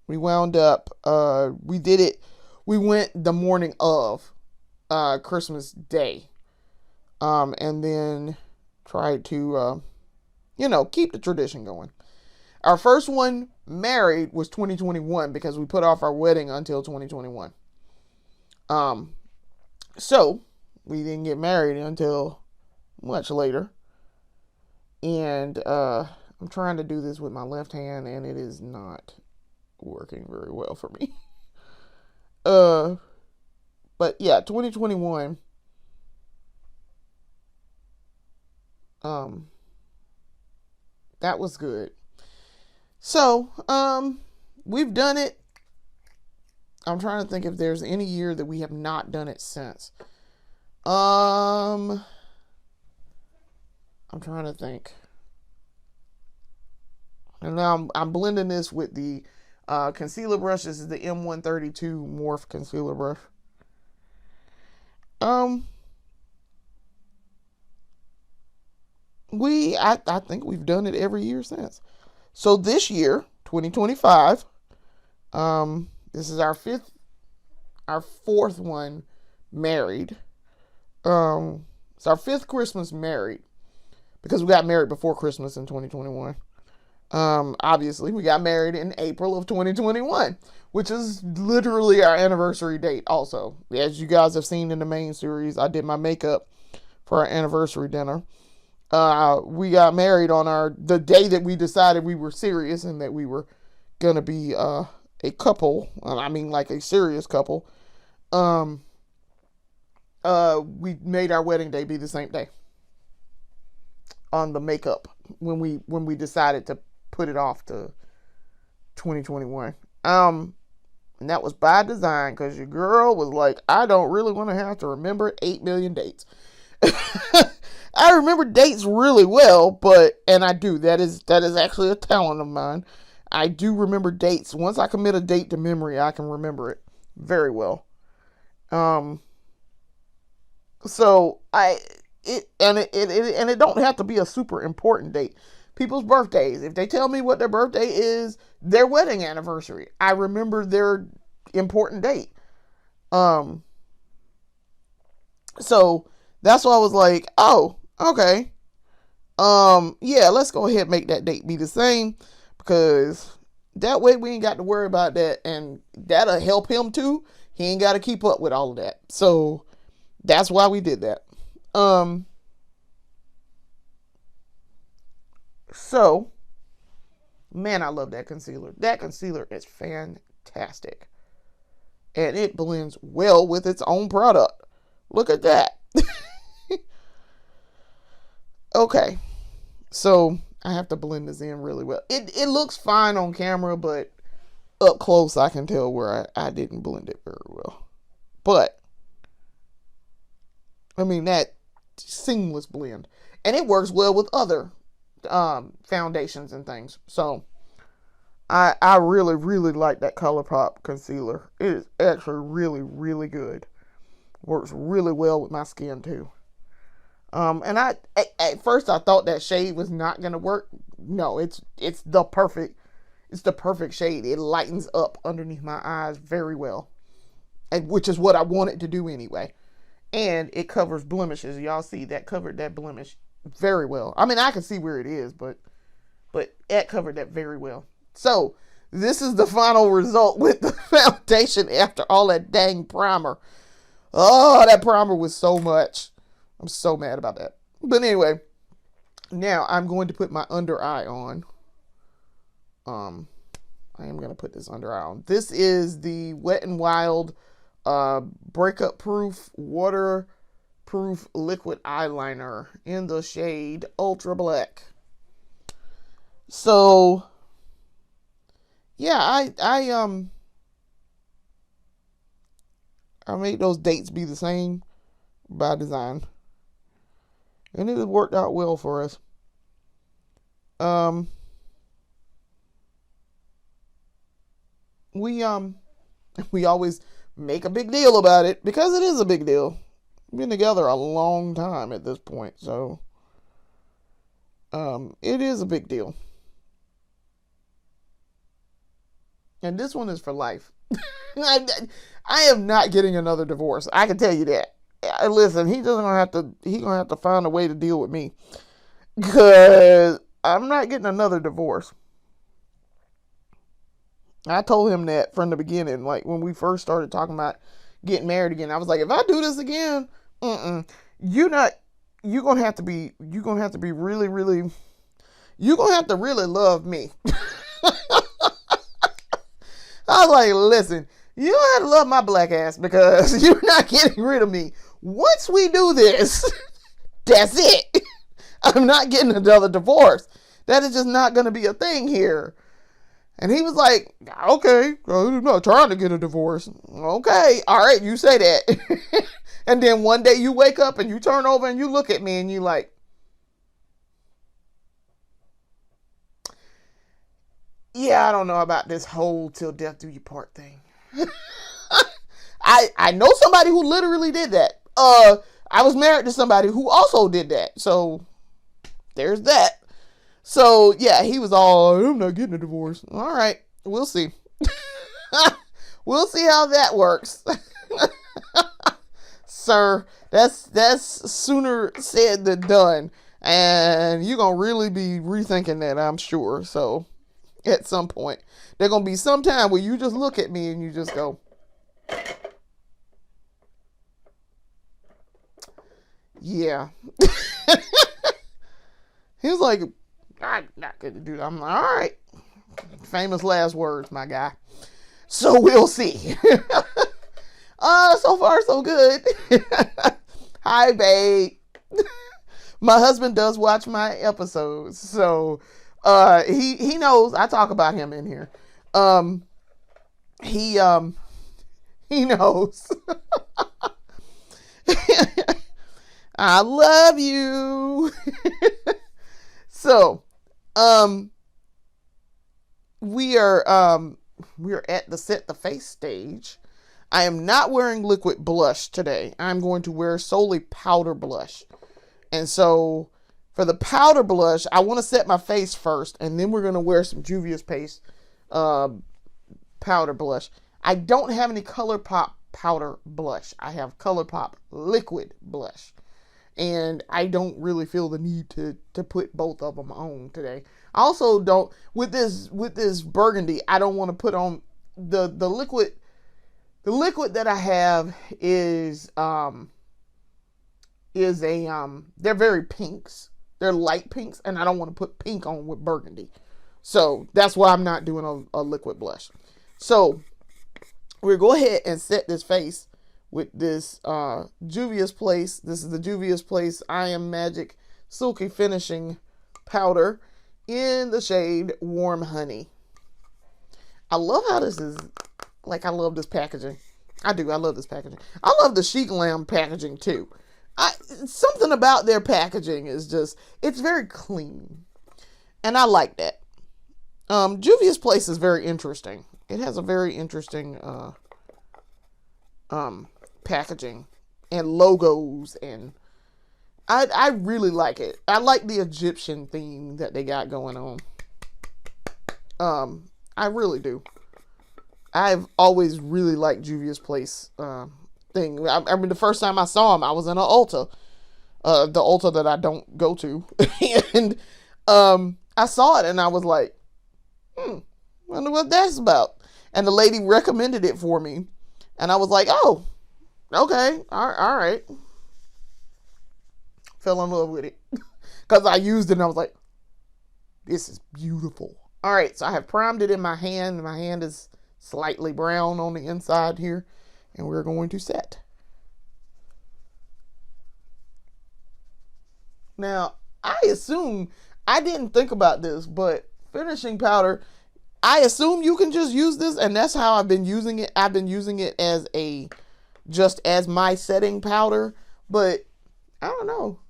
A: we wound up, we did it, we went the morning of Christmas Day, and then tried to keep the tradition going. Our first one married was 2021 because we put off our wedding until 2021. So we didn't get married until much later. And I'm trying to do this with my left hand, and it is not working very well for me. Uh, but yeah, 2021. Um, that was good. So, we've done it. I'm trying to think if there's any year that we have not done it since. I'm trying to think. And now I'm blending this with the concealer brush. This is the M132 Morph concealer brush. I think we've done it every year since. So this year, 2025, this is our fourth one married. It's our fifth Christmas married because we got married before Christmas in 2021. Obviously, we got married in April of 2021, which is literally our anniversary date. Also, as you guys have seen in the main series, I did my makeup for our anniversary dinner. We got married on the day that we decided we were serious and that we were gonna be a couple. I mean, like a serious couple. We made our wedding day be the same day on the makeup when we decided to put it off to 2021. And that was by design because your girl was like, I don't really want to have to remember 8 million dates. I remember dates really well, and I do. That is actually a talent of mine. I do remember dates. Once I commit a date to memory, I can remember it very well. So it don't have to be a super important date. People's birthdays, if they tell me what their birthday is, their wedding anniversary, I remember their important date. So that's why I was like, oh, okay. Yeah, let's go ahead and make that date be the same because that way we ain't got to worry about that, and that'll help him too. He ain't got to keep up with all of that. So that's why we did that. So, man, I love that concealer. That concealer is fantastic. And it blends well with its own product. Look at that. Okay. So, I have to blend this in really well. It looks fine on camera, but up close I can tell where I didn't blend it very well. But, I mean, that seamless blend. And it works well with other foundations and things. So I really, really like that ColourPop concealer. It is actually really, really good. Works really well with my skin too. And at first I thought that shade was not gonna work. No, it's the perfect shade. It lightens up underneath my eyes very well, and which is what I wanted to do anyway. And it covers blemishes. Y'all see that covered that blemish very well. I mean, I can see where it is, but it covered that very well. So this is the final result with the foundation after all that dang primer. Oh, that primer was so much. I'm so mad about that. But anyway, now I'm going to put my under eye on. I am going to put this under eye on. This is the Wet n Wild breakup proof waterproof liquid eyeliner in the shade Ultra Black. So yeah, I made those dates be the same by design, and it has worked out well for us. We always make a big deal about it because it is a big deal. We've been together a long time at this point, so it is a big deal. And this one is for life. I am not getting another divorce. I can tell you that. Listen, he's gonna have to find a way to deal with me, because I'm not getting another divorce. I told him that from the beginning, like when we first started talking about getting married again. I was like, if I do this again, you're gonna have to be really, really, you're gonna have to really love me. I was like, listen, You don't have to love my black ass because you're not getting rid of me. Once we do this, that's it. I'm not getting another divorce. That is just not going to be a thing here. And he was like, okay, I'm not trying to get a divorce. Okay, all right, you say that. And then one day you wake up and you turn over and you look at me and you like, yeah, I don't know about this whole till death do you part thing. I know somebody who literally did that. I was married to somebody who also did that. So there's that. So yeah, he was all, I'm not getting a divorce. All right, we'll see. We'll see how that works. Sir, that's sooner said than done. And you're going to really be rethinking that, I'm sure. So at some point, there's going to be some time where you just look at me and you just go, yeah. He was like, I'm not going to do that. I'm like, all right. Famous last words, my guy. So we'll see. So far so good. Hi, babe. My husband does watch my episodes, so he knows I talk about him in here. He knows. I love you. So, we are at the set the face stage. I am not wearing liquid blush today. I'm going to wear solely powder blush. And so for the powder blush, I want to set my face first, and then we're going to wear some Juvia's Paste powder blush. I don't have any ColourPop powder blush. I have ColourPop liquid blush. And I don't really feel the need to put both of them on today. I also don't, with this Burgundy, I don't want to put on the liquid. The liquid that I have is they're very pinks. They're light pinks, and I don't want to put pink on with Burgundy. So that's why I'm not doing a liquid blush. So we'll go ahead and set this face with this Juvia's Place. This is the Juvia's Place I Am Magic Silky Finishing Powder in the shade Warm Honey. I love how this is. Like, I love this packaging. I do. I love this packaging. I love the Chic Lamb packaging, too. Something about their packaging is just, it's very clean. And I like that. Juvia's Place is very interesting. It has a very interesting packaging and logos. And I really like it. I like the Egyptian theme that they got going on. I really do. I've always really liked Juvia's Place thing. I mean, the first time I saw them, I was in an Ulta. The Ulta that I don't go to. And I saw it and I was like, wonder what that's about. And the lady recommended it for me. And I was like, oh, okay, all right. Fell in love with it. Because I used it and I was like, this is beautiful. All right, so I have primed it in my hand. My hand is slightly brown on the inside here, and we're going to set. Now, I assume, I didn't think about this, but finishing powder, I assume you can just use this, and that's how I've been using it. I've been using it as just as my setting powder, but I don't know.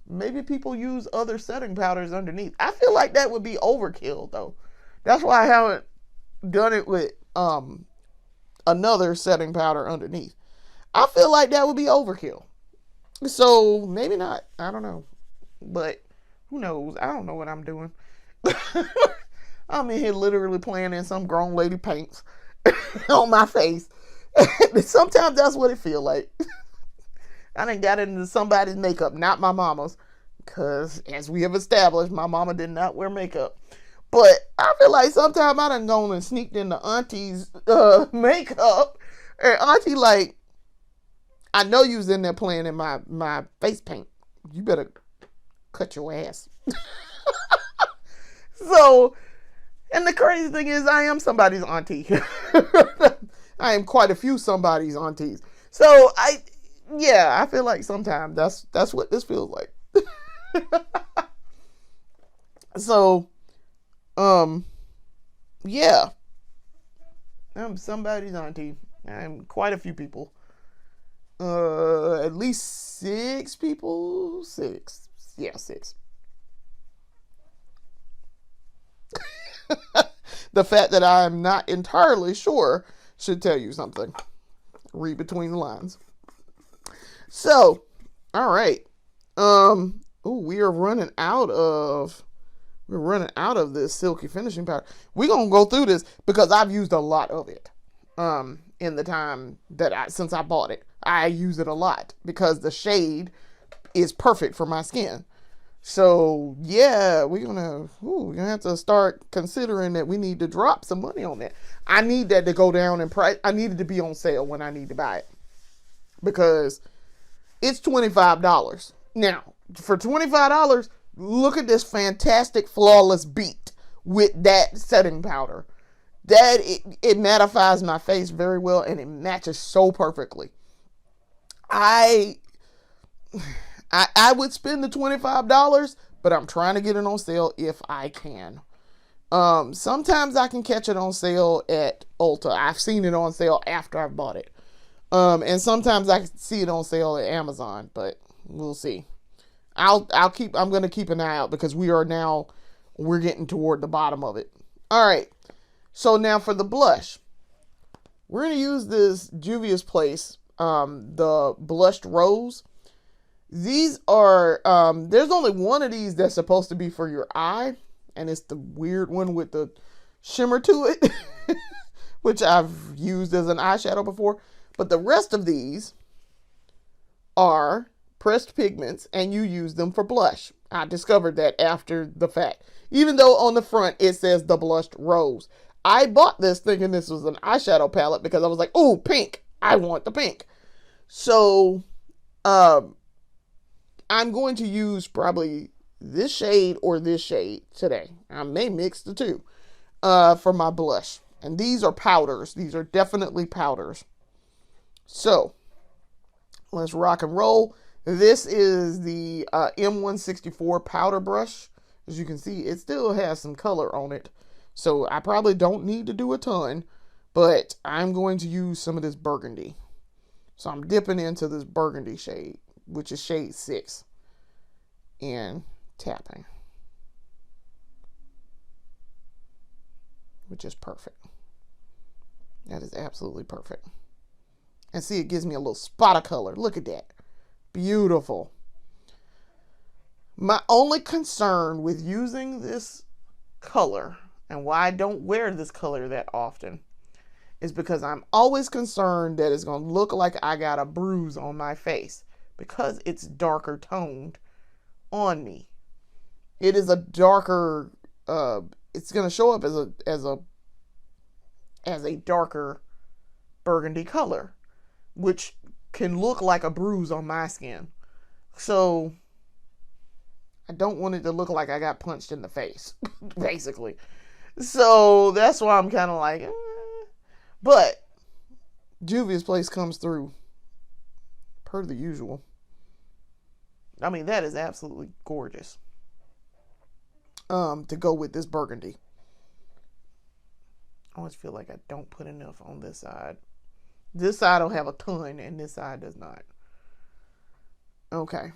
A: Maybe people use other setting powders underneath. I feel like that would be overkill, though. That's why I haven't done it with another setting powder underneath. I feel like that would be overkill. So maybe not. I don't know. But who knows? I don't know what I'm doing. I'm in here literally playing in some grown lady paints on my face. Sometimes that's what it feel like. I done got into somebody's makeup, not my mama's. Because as we have established, my mama did not wear makeup. But I feel like sometimes I done gone and sneaked into auntie's makeup. And auntie like, I know you was in there playing in my face paint. You better cut your ass. So, and the crazy thing is I am somebody's auntie. I am quite a few somebody's aunties. So I feel like sometimes that's what this feels like. So, yeah, I'm somebody's auntie. I'm quite a few people. At least 6 people. 6. Yeah, 6. The fact that I'm not entirely sure should tell you something. Read between the lines. So, all right. We are running out of this silky finishing powder. We're gonna go through this because I've used a lot of it. In the time that since I bought it, I use it a lot because the shade is perfect for my skin. So yeah, we're gonna have to start considering that we need to drop some money on that. I need that to go down in price. I need it to be on sale when I need to buy it because it's $25. Now, for $25, look at this fantastic flawless beat with that setting powder. That it mattifies my face very well and it matches so perfectly. I would spend the $25, but I'm trying to get it on sale if I can. Sometimes I can catch it on sale at Ulta. I've seen it on sale after I've bought it. And sometimes I can see it on sale at Amazon, but we'll see. I'm going to keep an eye out because we're getting toward the bottom of it. All right. So now for the blush, we're going to use this Juvia's Place, the blushed rose. These are, there's only one of these that's supposed to be for your eye, and it's the weird one with the shimmer to it, which I've used as an eyeshadow before. But the rest of these are pressed pigments, and you use them for blush. I discovered that after the fact. Even though on the front it says the blushed rose. I bought this thinking this was an eyeshadow palette because I was like, oh, pink. I want the pink. So, I'm going to use probably this shade or this shade today. I may mix the two for my blush. And these are powders. These are definitely powders. So, let's rock and roll. This is the M164 powder brush. As you can see, it still has some color on it. So I probably don't need to do a ton, but I'm going to use some of this burgundy. So I'm dipping into this burgundy shade, which is shade 6, and tapping, which is perfect. That is absolutely perfect. And see, it gives me a little spot of color. Look at that. Beautiful. My only concern with using this color and why I don't wear this color that often is because I'm always concerned that it's going to look like I got a bruise on my face because it's darker toned on me. It is a darker, it's going to show up as a darker burgundy color, which can look like a bruise on my skin. So I don't want it to look like I got punched in the face, basically. So that's why I'm kind of like, But Juvia's Place comes through per the usual. I mean, that is absolutely gorgeous. To go with this burgundy. I always feel like I don't put enough on this side. This side will have a ton, and this side does not. Okay.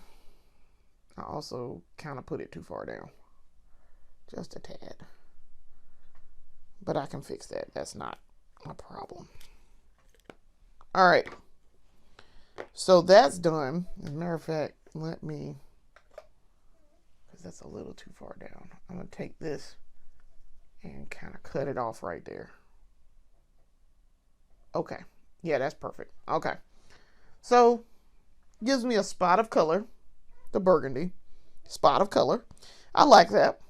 A: I also kind of put it too far down. Just a tad. But I can fix that. That's not a problem. All right. So that's done. As a matter of fact, let me, because that's a little too far down. I'm going to take this and kind of cut it off right there. Okay. Yeah, that's perfect. Okay. So, gives me a spot of color. The burgundy. Spot of color. I like that.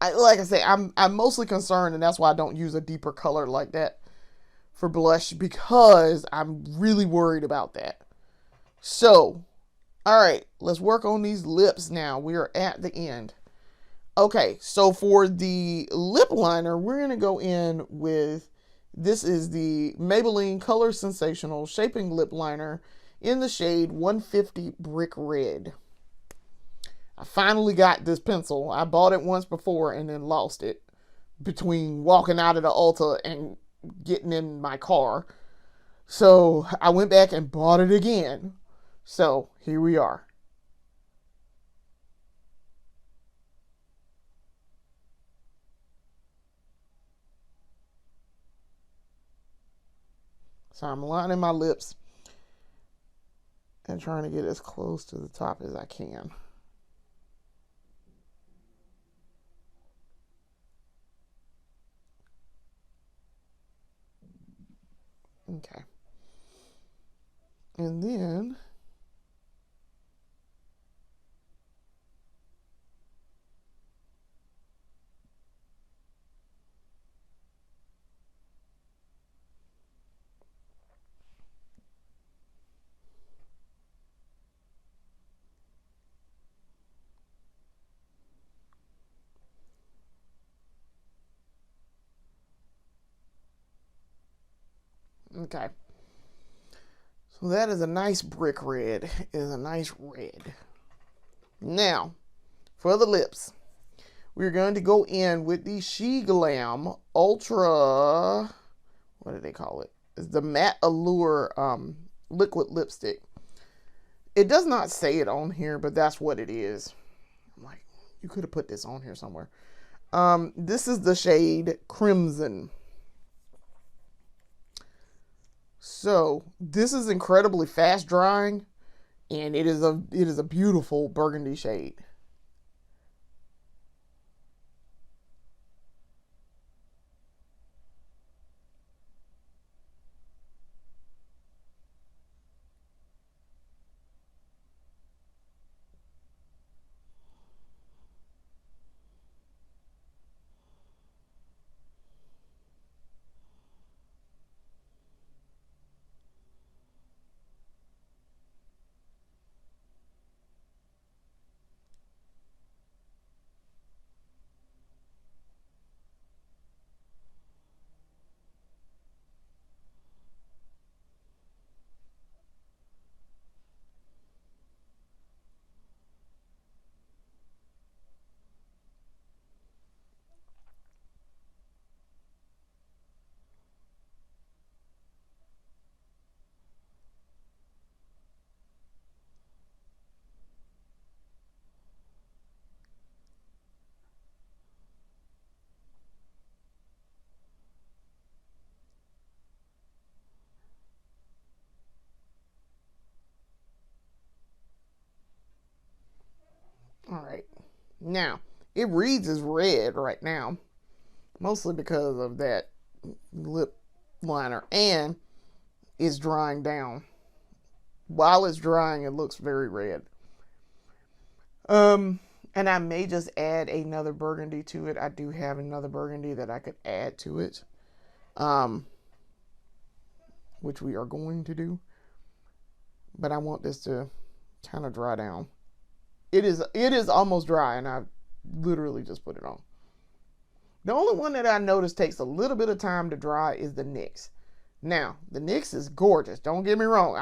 A: Like I say, I'm mostly concerned, and that's why I don't use a deeper color like that for blush, because I'm really worried about that. So, all right, let's work on these lips now. We are at the end. Okay, so for the lip liner, we're going to go in with, this is the Maybelline Color Sensational Shaping Lip Liner in the shade 150 Brick Red. I finally got this pencil. I bought it once before and then lost it between walking out of the Ulta and getting in my car. So I went back and bought it again. So here we are. So I'm lining my lips and trying to get as close to the top as I can. Okay. And then okay. So that is a nice brick red. It is a nice red. Now, for the lips, we're going to go in with the She Glam Ultra, what do they call it? It's the Matte Allure liquid lipstick. It does not say it on here, but that's what it is. I'm like, you could have put this on here somewhere. This is the shade Crimson. So this is incredibly fast drying, and it is a beautiful burgundy shade. All right. Now, it reads as red right now, mostly because of that lip liner, and it's drying down. While it's drying, it looks very red. And I may just add another burgundy to it. I do have another burgundy that I could add to it, which we are going to do. But I want this to kind of dry down. It is almost dry, and I literally just put it on. The only one that I noticed takes a little bit of time to dry is the NYX. Now, the NYX is gorgeous. Don't get me wrong.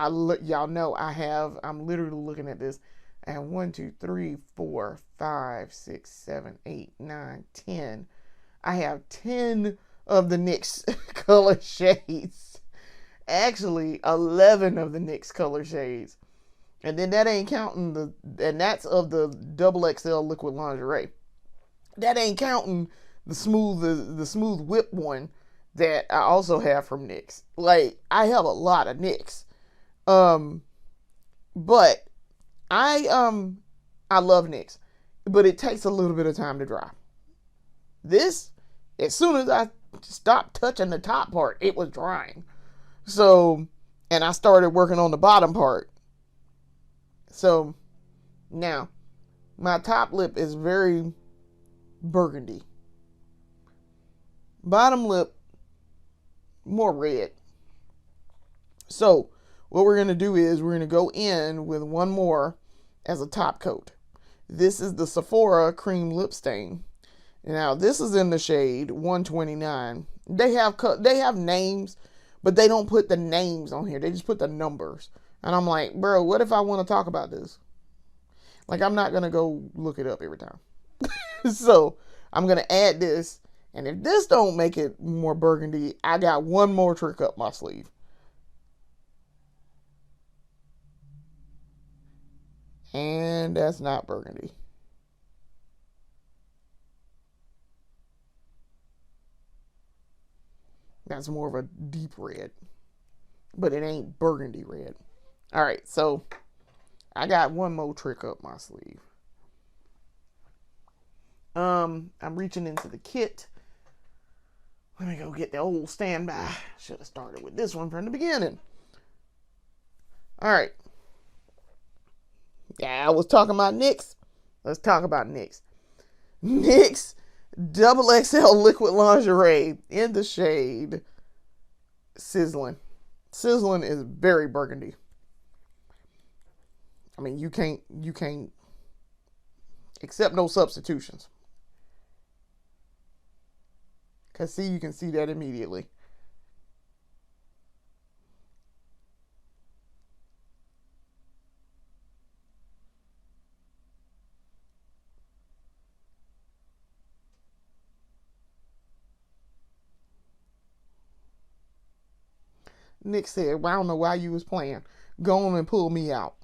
A: Y'all know I'm literally looking at this. And 1, 2, 3, 4, 5, 6, 7, 8, 9, 10. I have 10 of the NYX color shades. Actually, 11 of the NYX color shades. And then that ain't counting and that's of the XXL liquid lingerie. That ain't counting the smooth whip one that I also have from NYX. Like, I have a lot of NYX. But I love NYX, but it takes a little bit of time to dry. This, as soon as I stopped touching the top part, it was drying. So, and I started working on the bottom part. So, now, my top lip is very burgundy. Bottom lip, more red. So, what we're going to do is we're going to go in with one more as a top coat. This is the Sephora Cream Lip Stain. Now this is in the shade 129. They have names, but they don't put the names on here. They just put the numbers. And I'm like, bro, what if I want to talk about this? Like, I'm not gonna go look it up every time. So I'm gonna add this, and if this don't make it more burgundy, I got one more trick up my sleeve. And that's not burgundy. That's more of a deep red, but it ain't burgundy red. All right, so I got one more trick up my sleeve. I'm reaching into the kit. Let me go get the old standby. Should have started with this one from the beginning. All right. Yeah, I was talking about NYX. Let's talk about NYX. NYX Double XL Liquid Lingerie in the shade Sizzling. Sizzling is very burgundy. I mean, you can't accept no substitutions. Cause see, you can see that immediately. Nick said, well, I don't know why you was playing. Go on and pull me out.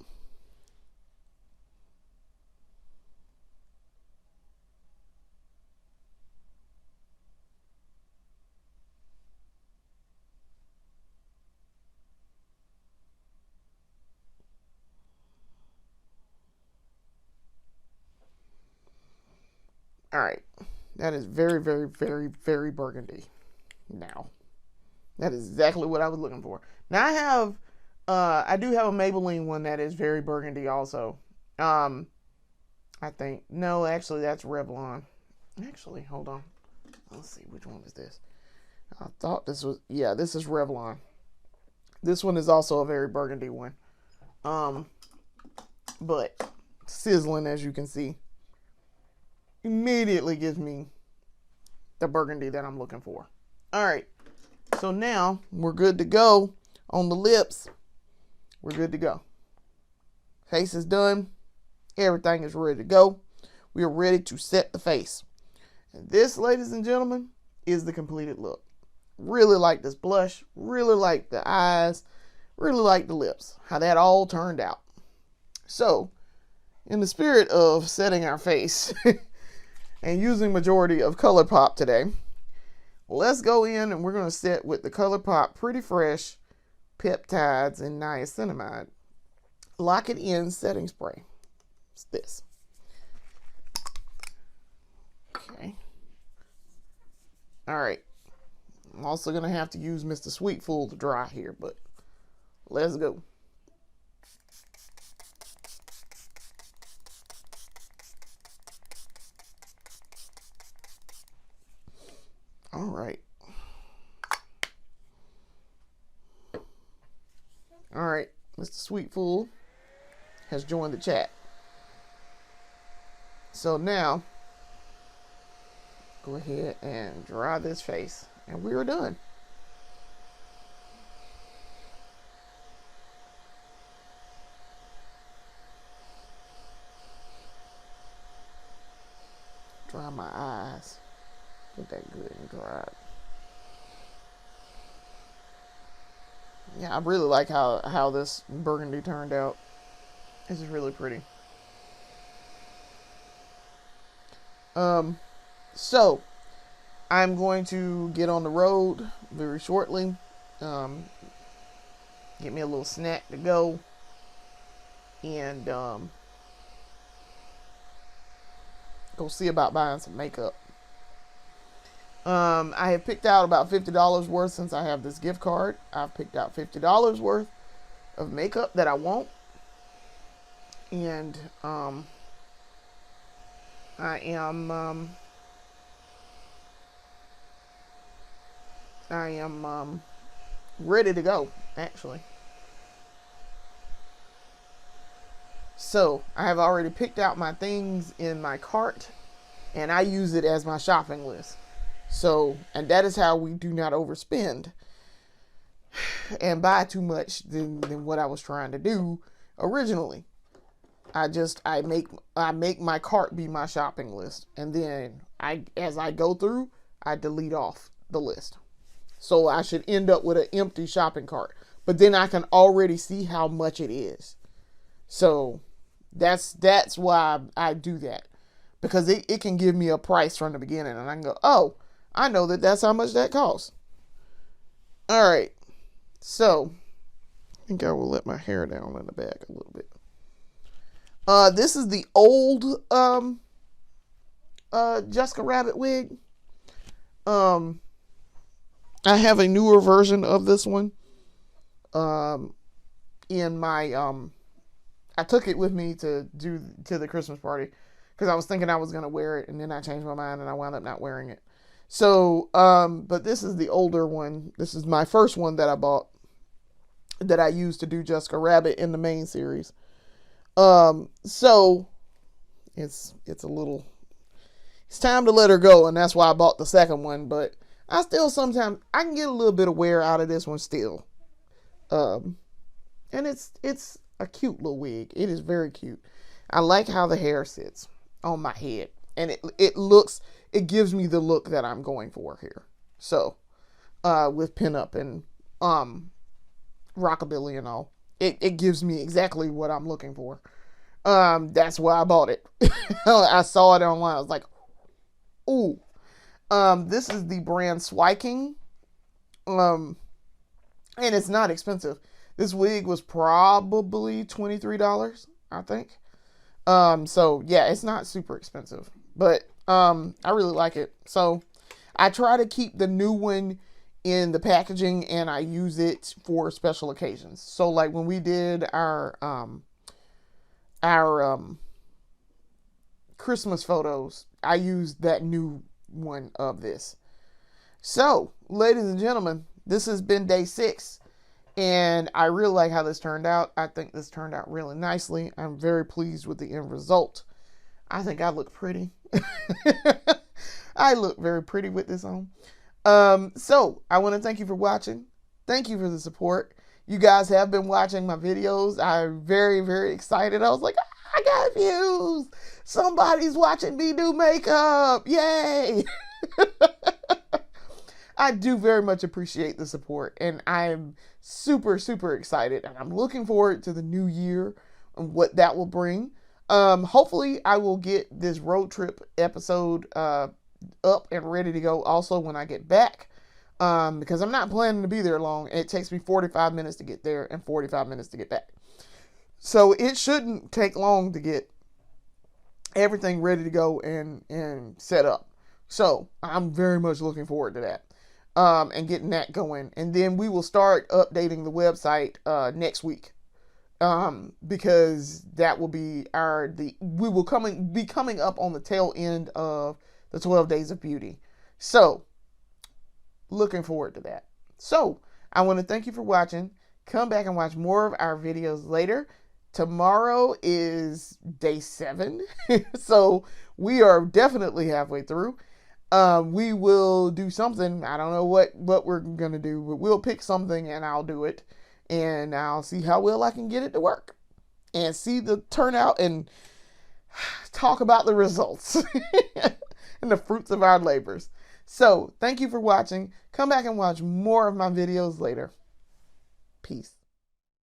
A: All right. That is very, very, very, very burgundy. Now, that is exactly what I was looking for. Now I do have a Maybelline one that is very burgundy also. I think, no, actually that's Revlon. Actually, hold on. Let's see, which one is this? I thought this was, yeah, this is Revlon. This one is also a very burgundy one. But Sizzling, as you can see, immediately gives me the burgundy that I'm looking for. All right. So now we're good to go on the lips. We're good to go. Face is done. Everything is ready to go. We are ready to set the face. And this, ladies and gentlemen, is the completed look. Really like this blush. Really like the eyes. Really like the lips. How that all turned out. So, in the spirit of setting our face and using majority of ColourPop today, let's go in and we're going to set with the ColourPop Pretty Fresh Peptides and Niacinamide Lock It In Setting Spray. It's this. Okay. All right. I'm also going to have to use Mr. Sweetful to dry here, but let's go. All right. All right. Mr. Sweetful has joined the chat. So now, go ahead and dry this face. And we are done. Dry my eyes. Get that good and dry. Yeah, I really like how this burgundy turned out. This is really pretty. So I'm going to get on the road very shortly. Get me a little snack to go. And go see about buying some makeup. I have picked out about $50 worth since I have this gift card. I've picked out $50 worth of makeup that I want. And I am ready to go, actually. So I have already picked out my things in my cart, and I use it as my shopping list. So, and that is how we do not overspend and buy too much than what I was trying to do originally. I make my cart be my shopping list, and then as I go through, I delete off the list. So I should end up with an empty shopping cart, but then I can already see how much it is. So that's why I do that, because it can give me a price from the beginning, and I can go, oh, I know that's how much that costs. All right, so I think I will let my hair down in the back a little bit. This is the old Jessica Rabbit wig. I have a newer version of this one. In my I took it with me to the Christmas party, because I was thinking I was gonna wear it, and then I changed my mind and I wound up not wearing it. So, but this is the older one. This is my first one that I bought, that I used to do Jessica Rabbit in the main series. So it's time to let her go, and that's why I bought the second one. But I sometimes can get a little bit of wear out of this one still. And it's a cute little wig. It is very cute. I like how the hair sits on my head, and it gives me the look that I'm going for here. So, with pinup and rockabilly and all, it gives me exactly what I'm looking for. That's why I bought it. I saw it online. I was like, ooh. This is the brand Swiking. And it's not expensive. This wig was probably $23, I think. So yeah, it's not super expensive, but I really like it. So I try to keep the new one in the packaging, and I use it for special occasions. So like when we did our Christmas photos, I used that new one of this. So, ladies and gentlemen, this has been day 6, and I really like how this turned out. I think this turned out really nicely. I'm very pleased with the end result. I think I look pretty. I look very pretty with this on. So I want to thank you for watching. Thank you for the support. You guys have been watching my videos. I'm very, very excited. I was like, I got views. Somebody's watching me do makeup. Yay. I do very much appreciate the support, and I'm super, super excited, and I'm looking forward to the new year and what that will bring. Hopefully I will get this road trip episode up and ready to go also when I get back, because I'm not planning to be there long. It takes me 45 minutes to get there and 45 minutes to get back. So it shouldn't take long to get everything ready to go and set up. So I'm very much looking forward to that, and getting that going. And then we will start updating the website next week, because that will be we will be coming up on the tail end of the 12 Days of Beauty. So looking forward to that. So I want to thank you for watching. Come back and watch more of our videos later. Tomorrow is day 7. So we are definitely halfway through. We will do something. I don't know what we're going to do, but we'll pick something and I'll do it. And I'll see how well I can get it to work. And see the turnout and talk about the results. And the fruits of our labors. So, thank you for watching. Come back and watch more of my videos later. Peace.